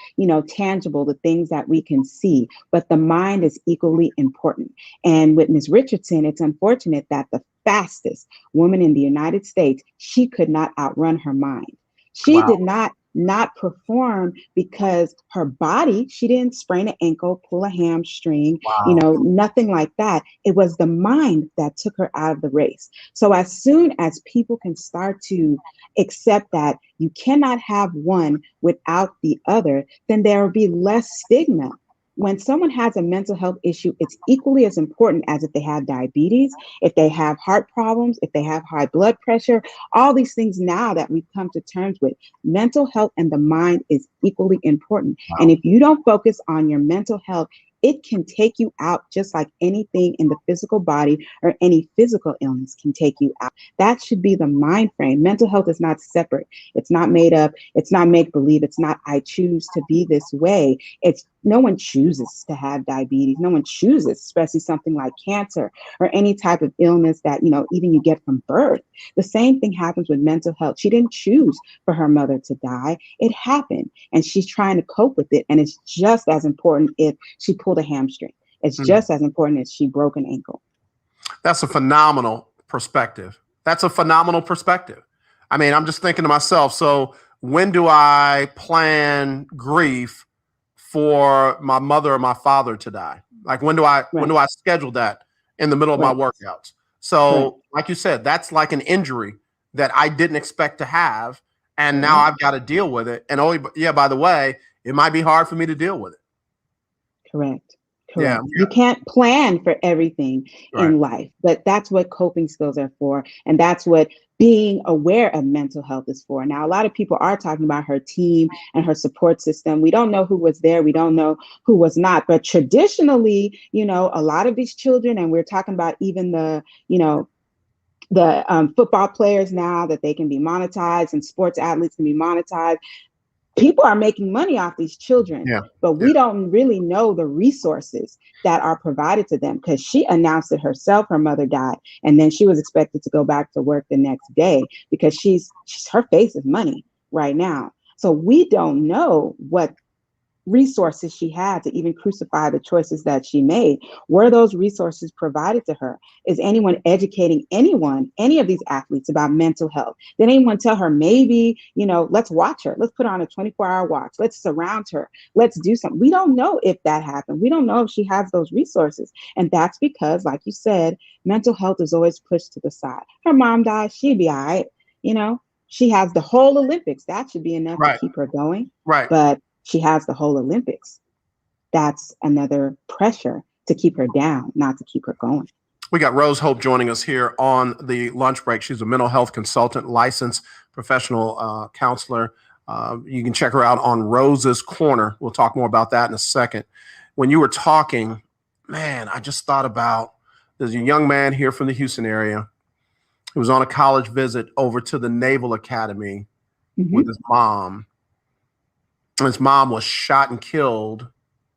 tangible, the things that we can see. But the mind is equally important. And with Ms. Richardson, it's unfortunate that the fastest woman in the United States, she could not outrun her mind. She did not perform because her body, she didn't sprain an ankle, pull a hamstring, nothing like that. It was the mind that took her out of the race. So as soon as people can start to accept that you cannot have one without the other, then there will be less stigma. When someone has a mental health issue, it's equally as important as if they have diabetes, if they have heart problems, if they have high blood pressure, all these things now that we've come to terms with. Mental health and the mind is equally important. And if you don't focus on your mental health, it can take you out just like anything in the physical body or any physical illness can take you out. That should be the mind frame. Mental health is not separate. It's not made up. It's not make believe. It's not I choose to be this way. It's no one chooses to have diabetes. No one chooses, especially something like cancer or any type of illness that, even you get from birth. The same thing happens with mental health. She didn't choose for her mother to die. It happened, and she's trying to cope with it. And it's just as important if she pulled a hamstring. It's just as important as she broke an ankle. That's a phenomenal perspective. I mean, I'm just thinking to myself, so when do I plan grief for my mother or my father to die? Like when do I schedule that in the middle of my workouts? So like you said, that's like an injury that I didn't expect to have. And now I've got to deal with it. And by the way, it might be hard for me to deal with it. Correct. Yeah. You can't plan for everything in life, but that's what coping skills are for. And that's what being aware of mental health is for. Now, a lot of people are talking about her team and her support system. We don't know who was there. We don't know who was not. But traditionally, a lot of these children, and we're talking about even the football players now, that they can be monetized and sports athletes can be monetized. People are making money off these children, but we don't really know the resources that are provided to them, because she announced it herself. Her mother died, and then she was expected to go back to work the next day because her face is money right now. So we don't know what resources she had to even crucify the choices that she made. Were those resources provided to her? Is anyone educating any of these athletes about mental health? Did anyone tell her, maybe, let's watch her. Let's put on a 24-hour watch. Let's surround her. Let's do something. We don't know if that happened. We don't know if she has those resources. And that's because, like you said, mental health is always pushed to the side. Her mom died. She'd be all right. She has the whole Olympics. That should be enough to keep her going. Right. But she has the whole Olympics. That's another pressure to keep her down, not to keep her going. We got Rose Hope joining us here on the lunch break. She's a mental health consultant, licensed professional counselor. You can check her out on Rose's Corner. We'll talk more about that in a second. When you were talking, man, I just thought about, there's a young man here from the Houston area who was on a college visit over to the Naval Academy with his mom. His mom was shot and killed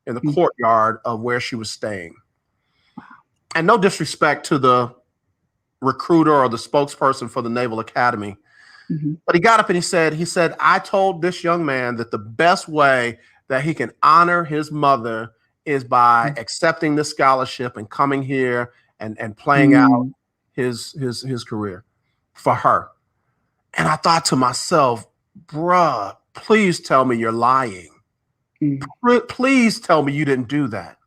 in the courtyard of where she was staying. And no disrespect to the recruiter or the spokesperson for the Naval Academy, but he got up and he said, I told this young man that the best way that he can honor his mother is by accepting the scholarship and coming here and playing out his career for her. And I thought to myself, bruh, please tell me you're lying. Please tell me you didn't do that.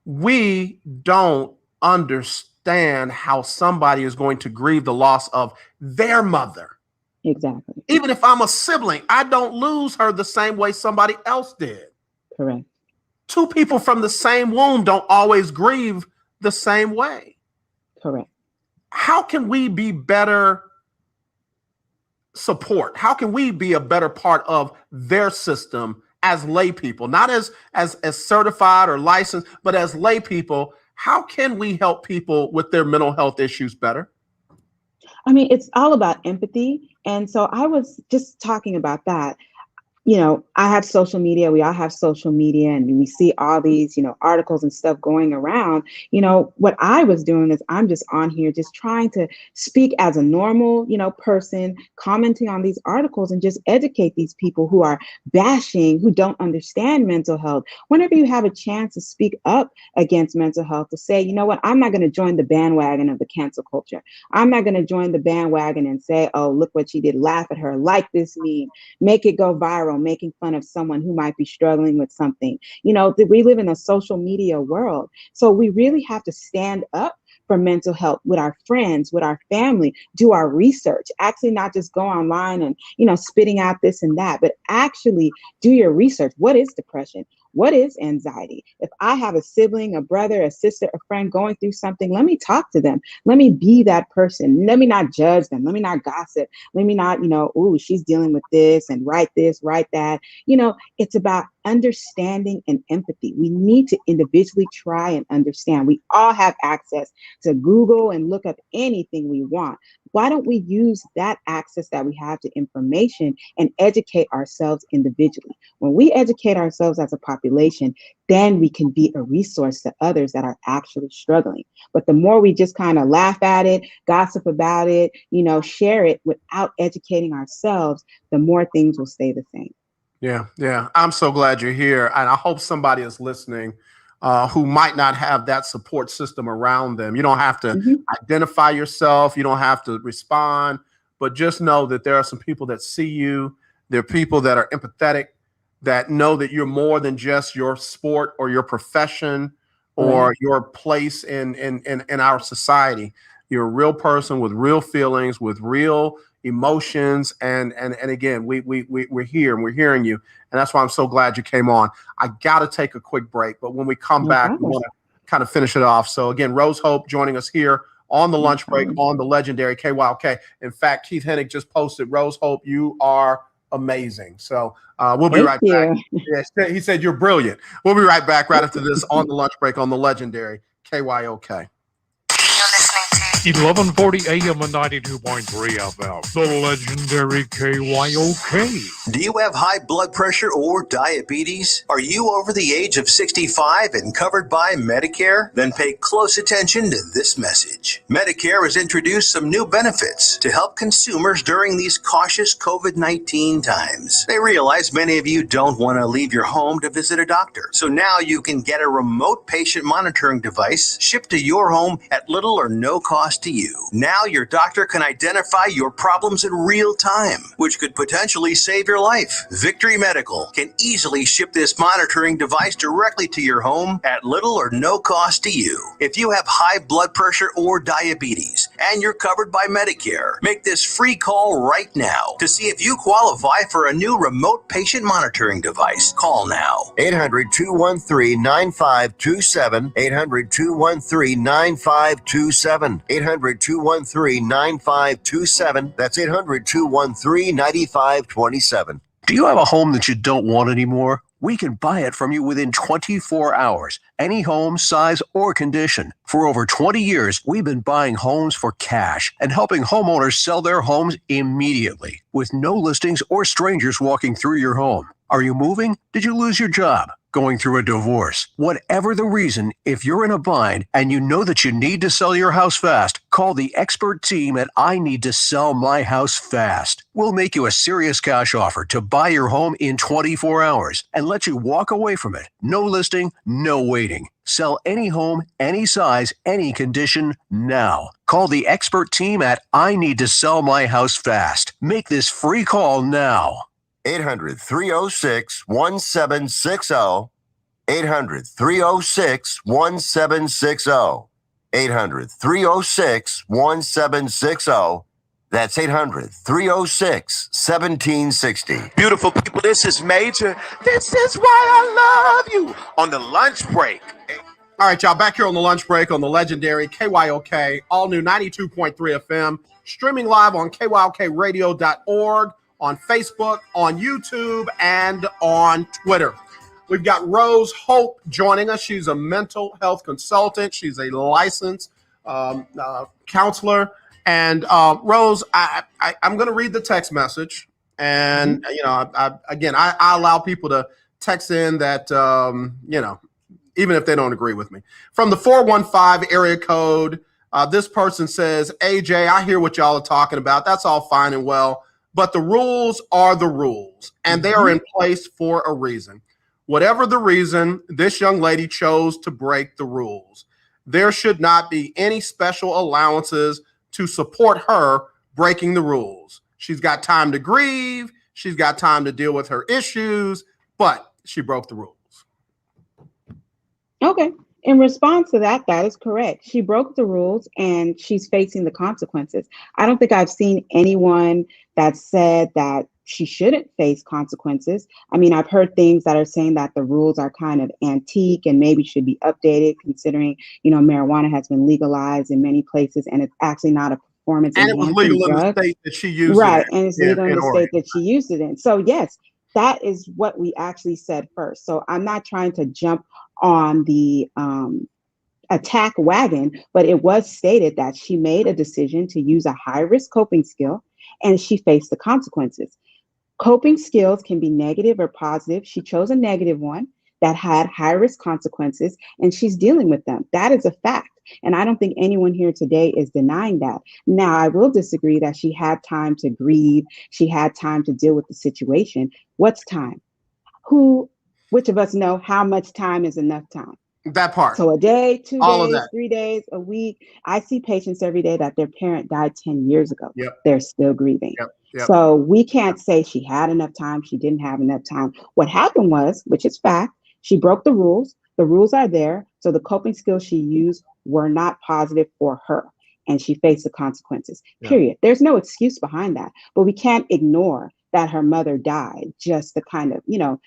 We don't understand how somebody is going to grieve the loss of their mother. Exactly. Even if I'm a sibling, I don't lose her the same way somebody else did. Correct. Two people from the same womb don't always grieve the same way. Correct. How can we be better support? How can we be a better part of their system as lay people, not as certified or licensed, but as lay people? How can we help people with their mental health issues better? I mean, it's all about empathy. And so I was just talking about that. I have social media. We all have social media, and we see all these, articles and stuff going around. What I was doing is I'm just on here just trying to speak as a normal, person, commenting on these articles and just educate these people who are bashing, who don't understand mental health. Whenever you have a chance to speak up against mental health, to say, you know what, I'm not going to join the bandwagon of the cancel culture. I'm not going to join the bandwagon and say, oh, look what she did, laugh at her, like this meme, make it go viral, making fun of someone who might be struggling with something. We live in a social media world. So we really have to stand up for mental health with our friends, with our family, do our research, actually not just go online and, spitting out this and that, but actually do your research. What is depression? What is anxiety? If I have a sibling, a brother, a sister, a friend going through something, let me talk to them. Let me be that person. Let me not judge them. Let me not gossip. Let me not, she's dealing with this and write that. It's about understanding and empathy. We need to individually try and understand. We all have access to Google and look up anything we want. Why don't we use that access that we have to information and educate ourselves individually? When we educate ourselves as a population, then we can be a resource to others that are actually struggling. But the more we just kind of laugh at it, gossip about it, share it without educating ourselves, the more things will stay the same. Yeah, yeah. I'm so glad you're here. And I hope somebody is listening who might not have that support system around them. You don't have to identify yourself. You don't have to respond, but just know that there are some people that see you. There are people that are empathetic, that know that you're more than just your sport or your profession or your place in our society. You're a real person with real feelings, with real emotions, and again, we're here and we're hearing you, and that's why I'm so glad you came on. I gotta take a quick break, but when we come back, we want to kind of finish it off. So again, Rose Hope joining us here on the lunch break on the legendary KYOK. In fact, Keith Hennig just posted, Rose Hope, you are amazing. So we'll be right back. Yeah, he said you're brilliant. We'll be right back right after this on the lunch break on the legendary KYOK. 1140 AM and 92.3 FM. The legendary KYOK. Do you have high blood pressure or diabetes? Are you over the age of 65 and covered by Medicare? Then pay close attention to this message. Medicare has introduced some new benefits to help consumers during these cautious COVID-19 times. They realize many of you don't want to leave your home to visit a doctor. So now you can get a remote patient monitoring device shipped to your home at little or no cost to you. Now your doctor can identify your problems in real time, which could potentially save your life. Victory Medical can easily ship this monitoring device directly to your home at little or no cost to you. If you have high blood pressure or diabetes and you're covered by Medicare, make this free call right now to see if you qualify for a new remote patient monitoring device. Call now. 800-213-9527. 800-213-9527. 800-213-9527. That's 800-213-9527. Do you have a home that you don't want anymore? We can buy it from you within 24 hours. Any home, size, or condition. For over 20 years, we've been buying homes for cash and helping homeowners sell their homes immediately with no listings or strangers walking through your home. Are you moving? Did you lose your job? Going through a divorce? Whatever the reason, if you're in a bind and you know that you need to sell your house fast, call the expert team at I Need to Sell My House Fast. We'll make you a serious cash offer to buy your home in 24 hours and let you walk away from it. No listing, no waiting. Sell any home, any size, any condition now. Call the expert team at I Need to Sell My House Fast. Make this free call now. 800-306-1760. 800-306-1760. 800-306-1760. That's 800-306-1760. Beautiful people, this is Major. This is why I love you on the lunch break. All right, y'all, back here on the lunch break on the legendary KYOK, all new 92.3 FM, streaming live on KYOKradio.org, on Facebook, on YouTube, and on Twitter. We've got Rose Hope joining us. She's a mental health consultant. She's a licensed counselor. And Rose, I'm going to read the text message. And, I allow people to text in that, even if they don't agree with me. From the 415 area code, this person says, AJ, I hear what y'all are talking about. That's all fine and well. But the rules are the rules, and they are in place for a reason. Whatever the reason, this young lady chose to break the rules. There should not be any special allowances to support her breaking the rules. She's got time to grieve. She's got time to deal with her issues, but she broke the rules. Okay. In response to that, that is correct. She broke the rules and she's facing the consequences. I don't think I've seen anyone that said that she shouldn't face consequences. I mean, I've heard things that are saying that the rules are kind of antique and maybe should be updated considering, marijuana has been legalized in many places and it's actually not a performance. And it was legal in the state that she used it in. Right. And it's legal in the state that she used it in. So yes, that is what we actually said first. So I'm not trying to jump on the attack wagon, but it was stated that she made a decision to use a high risk coping skill and she faced the consequences. Coping skills can be negative or positive. She chose a negative one that had high risk consequences and she's dealing with them. That is a fact. And I don't think anyone here today is denying that. Now, I will disagree that she had time to grieve. She had time to deal with the situation. What's time? Which of us know how much time is enough time? That part. So a day, 2 All of days, that. 3 days, a week. I see patients every day that their parent died 10 years ago. Yep. They're still grieving. Yep. So we can't say she had enough time. She didn't have enough time. What happened was, which is fact, she broke the rules. The rules are there. So the coping skills she used were not positive for her. And she faced the consequences, period. There's no excuse behind that. But we can't ignore that her mother died just to kind of,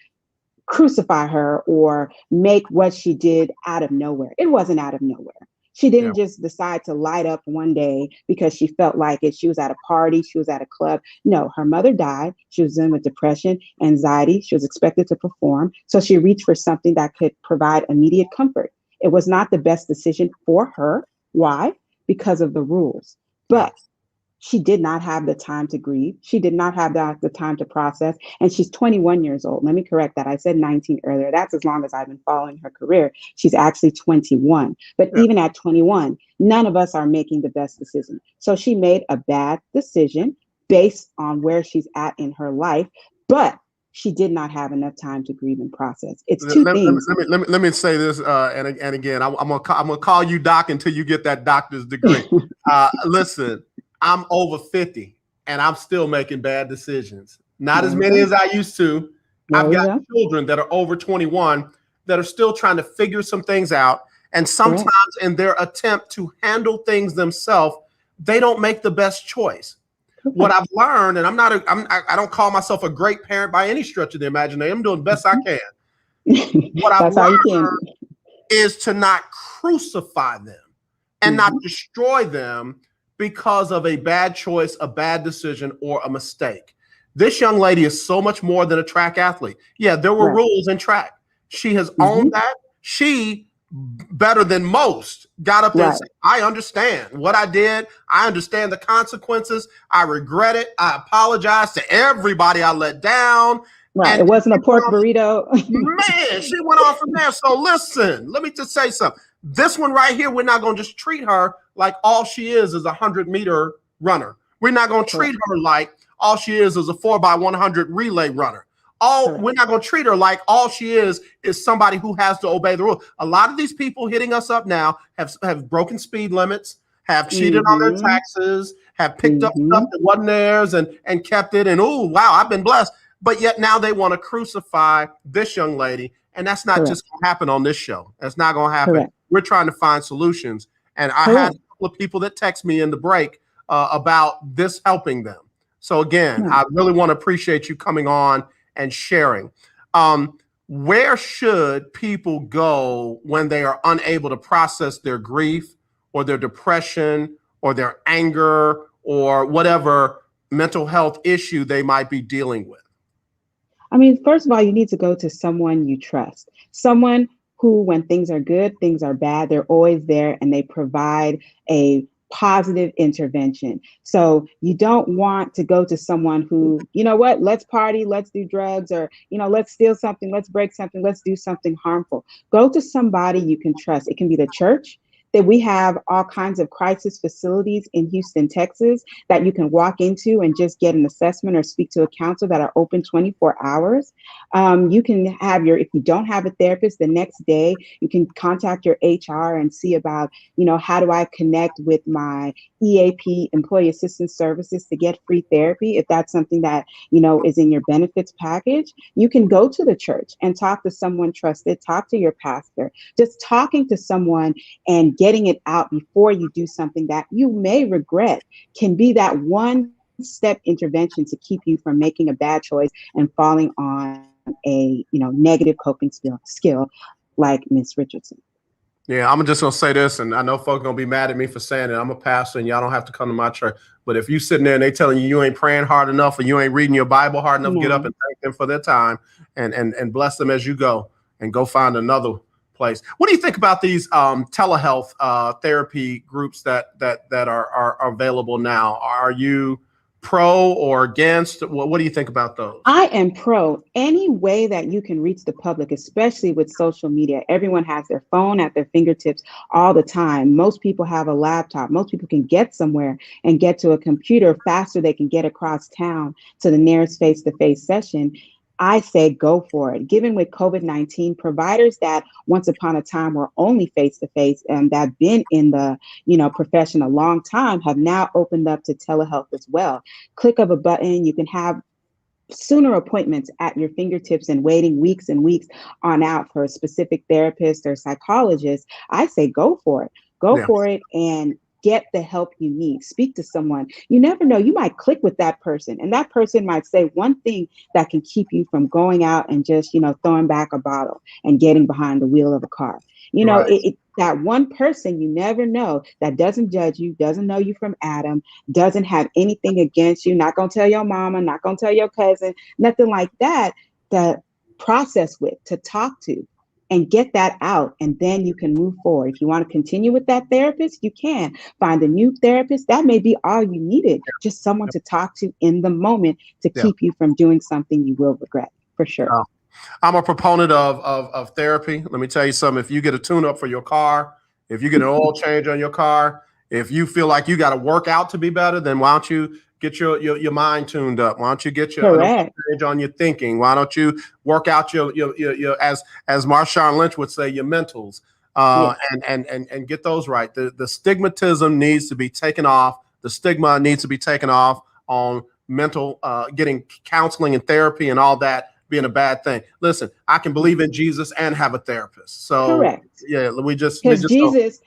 crucify her or make what she did out of nowhere. It wasn't out of nowhere. She didn't just decide to light up one day because she felt like it. She was at a party, she was at a club. No, her mother died. She was in with depression, anxiety. She was expected to perform. So she reached for something that could provide immediate comfort. It was not the best decision for her. Why? Because of the rules. But she did not have the time to grieve. She did not have the time to process. And she's 21 years old. Let me correct that. I said 19 earlier. That's as long as I've been following her career. She's actually 21. But even at 21, none of us are making the best decision. So she made a bad decision based on where she's at in her life. But she did not have enough time to grieve and process. It's two things. Let me say this, and again, I'm gonna call you doc until you get that doctor's degree. Listen, I'm over 50 and I'm still making bad decisions. Not as many as I used to. I've got children that are over 21 that are still trying to figure some things out. And sometimes in their attempt to handle things themselves, they don't make the best choice. What I've learned, and I don't call myself a great parent by any stretch of the imagination. I'm doing the best I can. What I've learned is to not crucify them and not destroy them because of a bad choice, a bad decision, or a mistake. This young lady is so much more than a track athlete. Yeah, there were rules in track. She has owned that. She, better than most, got up there and said, I understand what I did. I understand the consequences. I regret it. I apologize to everybody I let down. Right. It wasn't a pork burrito. Man, she went on from there. So listen, let me just say something. This one right here, we're not going to just treat her like all she is a 100-meter runner. We're not going to treat her like all she is a 4x100 relay runner. We're not going to treat her like all she is somebody who has to obey the rules. A lot of these people hitting us up now have broken speed limits, have cheated on their taxes, have picked up stuff that wasn't theirs and kept it. And oh, wow, I've been blessed. But yet now they want to crucify this young lady. And that's not just going to happen on this show. That's not going to happen. We're trying to find solutions. And I had a couple of people that text me in the break about this helping them. So again, I really want to appreciate you coming on and sharing. Where should people go when they are unable to process their grief or their depression or their anger or whatever mental health issue they might be dealing with? I mean, first of all, you need to go to someone you trust, someone who, when things are good, things are bad, they're always there and they provide a positive intervention. So you don't want to go to someone who, you know what, let's party, let's do drugs, or, let's steal something, let's break something, let's do something harmful. Go to somebody you can trust. It can be the church. That we have all kinds of crisis facilities in Houston, Texas, that you can walk into and just get an assessment or speak to a counselor that are open 24 hours. You can have if you don't have a therapist, the next day, you can contact your HR and see about, how do I connect with my EAP, Employee Assistance Services, to get free therapy. If that's something that, is in your benefits package, you can go to the church and talk to someone trusted, talk to your pastor. Just talking to someone and getting it out before you do something that you may regret can be that one step intervention to keep you from making a bad choice and falling on a negative coping skill like Miss Richardson. Yeah, I'm just gonna say this, and I know folks gonna be mad at me for saying it. I'm a pastor, and y'all don't have to come to my church. But if you sitting there and they telling you ain't praying hard enough, or you ain't reading your Bible hard enough, get up No. and thank them for their time, and bless them as you go, and go find another place. What do you think about these telehealth therapy groups that are available now? Are you pro or against? What do you think about those? I am pro any way that you can reach the public, especially with social media. Everyone has their phone at their fingertips all the time. Most people have a laptop. Most people can get somewhere and get to a computer faster. They can get across town to the nearest face-to-face session. I say go for it. Given with COVID-19, providers that once upon a time were only face-to-face and that have been in the profession a long time have now opened up to telehealth as well. Click of a button, you can have sooner appointments at your fingertips and waiting weeks and weeks on out for a specific therapist or psychologist. I say go for it. Go Yeah. for it and get the help you need. Speak to someone. You never know. You might click with that person, and that person might say one thing that can keep you from going out and just, throwing back a bottle and getting behind the wheel of a car. Right. That one person you never know that doesn't judge you, doesn't know you from Adam, doesn't have anything against you, not going to tell your mama, not going to tell your cousin, nothing like that, to process with, to talk to, and get that out. And then you can move forward. If you want to continue with that therapist, you can find a new therapist. That may be all you needed, just someone to talk to in the moment to Yeah. keep you from doing something you will regret, for sure. I'm a proponent of therapy. Let me tell you something. If you get a tune-up for your car, if you get an oil change on your car, if you feel like you got to work out to be better, then why don't you get your mind tuned up? Why don't you get an oil Correct. change on your thinking? Why don't you work out your as Marshawn Lynch would say, your mentals, Yes. and get those right. The stigmatism needs to be taken off. The stigma needs to be taken off on mental, getting counseling and therapy and all that being a bad thing. Listen, I can believe in Jesus and have a therapist. So Correct. yeah, we just Because don't. Jesus,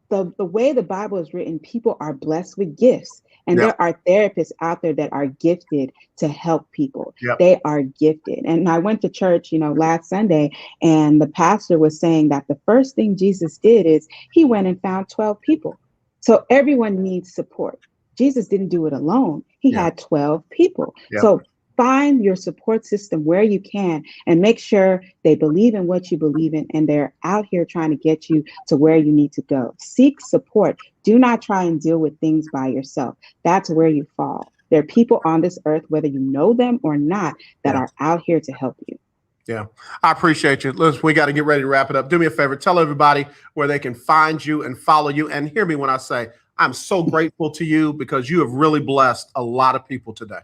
the way the Bible is written, people are blessed with gifts. And Yeah. there are therapists out there that are gifted to help people. Yep. They are gifted. And I went to church, last Sunday, and the pastor was saying that the first thing Jesus did is he went and found 12 people. So everyone needs support. Jesus didn't do it alone. He Yeah. had 12 people. Yep. So find your support system where you can and make sure they believe in what you believe in and they're out here trying to get you to where you need to go. Seek support. Do not try and deal with things by yourself. That's where you fall. There are people on this earth, whether you know them or not, that Yeah. are out here to help you. Yeah, I appreciate you. Listen, we got to get ready to wrap it up. Do me a favor, tell everybody where they can find you and follow you. And hear me when I say I'm so grateful to you because you have really blessed a lot of people today.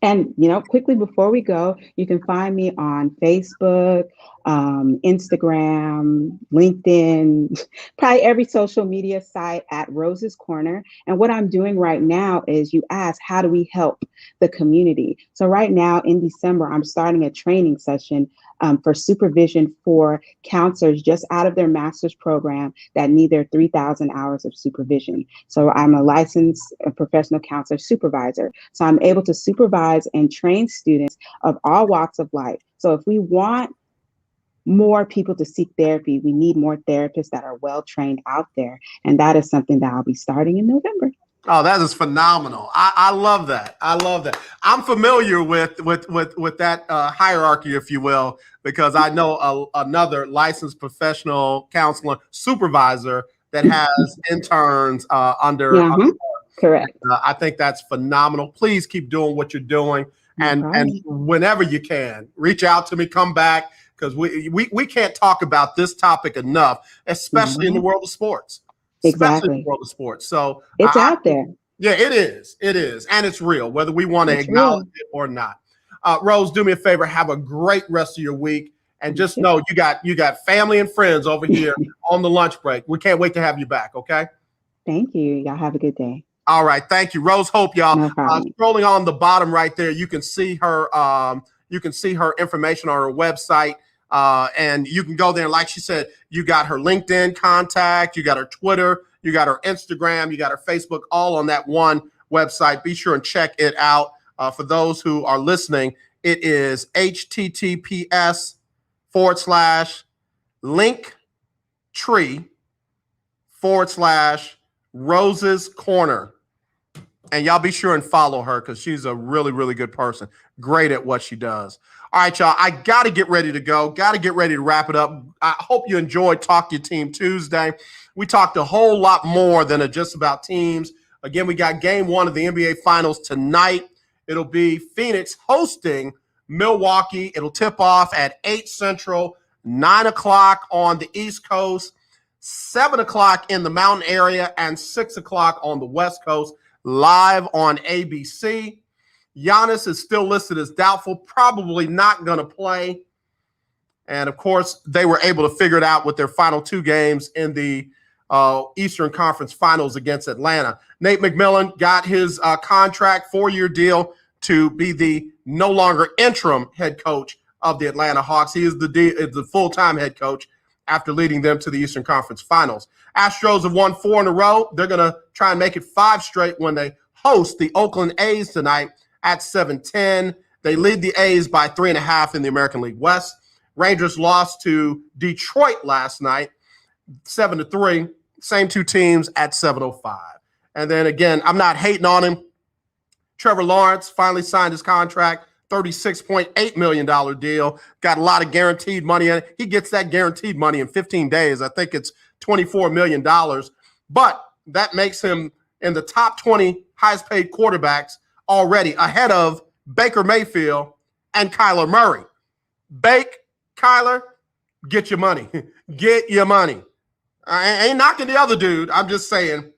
And, quickly before we go, you can find me on Facebook, Instagram, LinkedIn, probably every social media site at Rose's Corner. And what I'm doing right now is you ask, how do we help the community? So right now in December, I'm starting a training session for supervision for counselors just out of their master's program that need their 3,000 hours of supervision. So I'm a licensed professional counselor supervisor. So I'm able to supervise and train students of all walks of life. So if we want more people to seek therapy, we need more therapists that are well trained out there. And that is something that I'll be starting in November. Oh, that is phenomenal. I love that. I love that. I'm familiar with that hierarchy, if you will, because I know another licensed professional counselor supervisor that has interns under. Correct. I think that's phenomenal. Please keep doing what you're doing, and whenever you can, reach out to me. Come back because we can't talk about this topic enough, especially in the world of sports. Especially in the world of sports. So it's out there. Yeah, it is. It is. And it's real, whether we want to It's acknowledge real. it or not. Rose, do me a favor. Have a great rest of your week. And just know you got family and friends over here on the lunch break. We can't wait to have you back. Okay. Thank you. Y'all have a good day. All right. Thank you. Rose Hope, y'all. No problem. Scrolling on the bottom right there, you can see her information on her website. And you can go there. And like she said, you got her LinkedIn contact, you got her Twitter, you got her Instagram, you got her Facebook, all on that one website. Be sure and check it out. For those who are listening, it is https://link linktree.com/Roses Corner. And y'all be sure and follow her because she's a really, really good person. Great at what she does. All right, y'all. I got to get ready to go. Got to get ready to wrap it up. I hope you enjoyed Talk to Your Team Tuesday. We talked a whole lot more than just about teams. Again, we got game 1 of the NBA Finals tonight. It'll be Phoenix hosting Milwaukee. It'll tip off at 8 Central, 9 o'clock on the East Coast, 7 o'clock in the Mountain area, and 6 o'clock on the West Coast, live on ABC. Giannis is still listed as doubtful, probably not going to play. And, of course, they were able to figure it out with their final 2 games in the Eastern Conference Finals against Atlanta. Nate McMillan got his contract, 4-year deal, to be the no longer interim head coach of the Atlanta Hawks. He is the full-time head coach after leading them to the Eastern Conference Finals. Astros have won 4 in a row. They're going to try and make it 5 straight when they host the Oakland A's tonight at 7:10. They lead the A's by 3.5 in the American League West. Rangers lost to Detroit last night, 7-3. Same 2 teams at 7:05. And then again, I'm not hating on him. Trevor Lawrence finally signed his contract, $36.8 million deal. Got a lot of guaranteed money in it. He gets that guaranteed money in 15 days. I think it's $24 million. But that makes him in the top 20 highest paid quarterbacks already, ahead of Baker Mayfield and Kyler Murray. Kyler, get your money. Get your money. I ain't knocking the other dude. I'm just saying,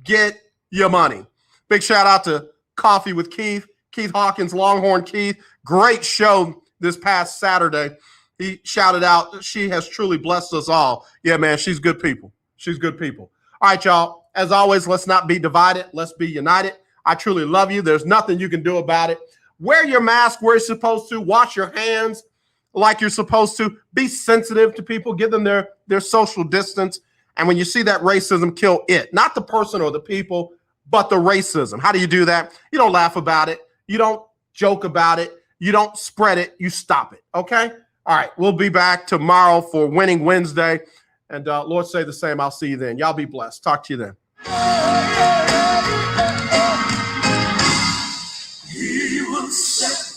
get your money. Big shout out to Coffee with Keith Hawkins, Longhorn Keith. Great show this past Saturday. He shouted out, she has truly blessed us all. Yeah, man, she's good people. She's good people. All right, y'all. As always, let's not be divided. Let's be united. I truly love you. There's nothing you can do about it. Wear your mask where you're supposed to. Wash your hands like you're supposed to. Be sensitive to people. Give them their social distance. And when you see that racism, kill it. Not the person or the people, but the racism. How do you do that? You don't laugh about it. You don't joke about it. You don't spread it. You stop it. Okay? All right. We'll be back tomorrow for Winning Wednesday. And Lord say the same. I'll see you then. Y'all be blessed. Talk to you then. He will set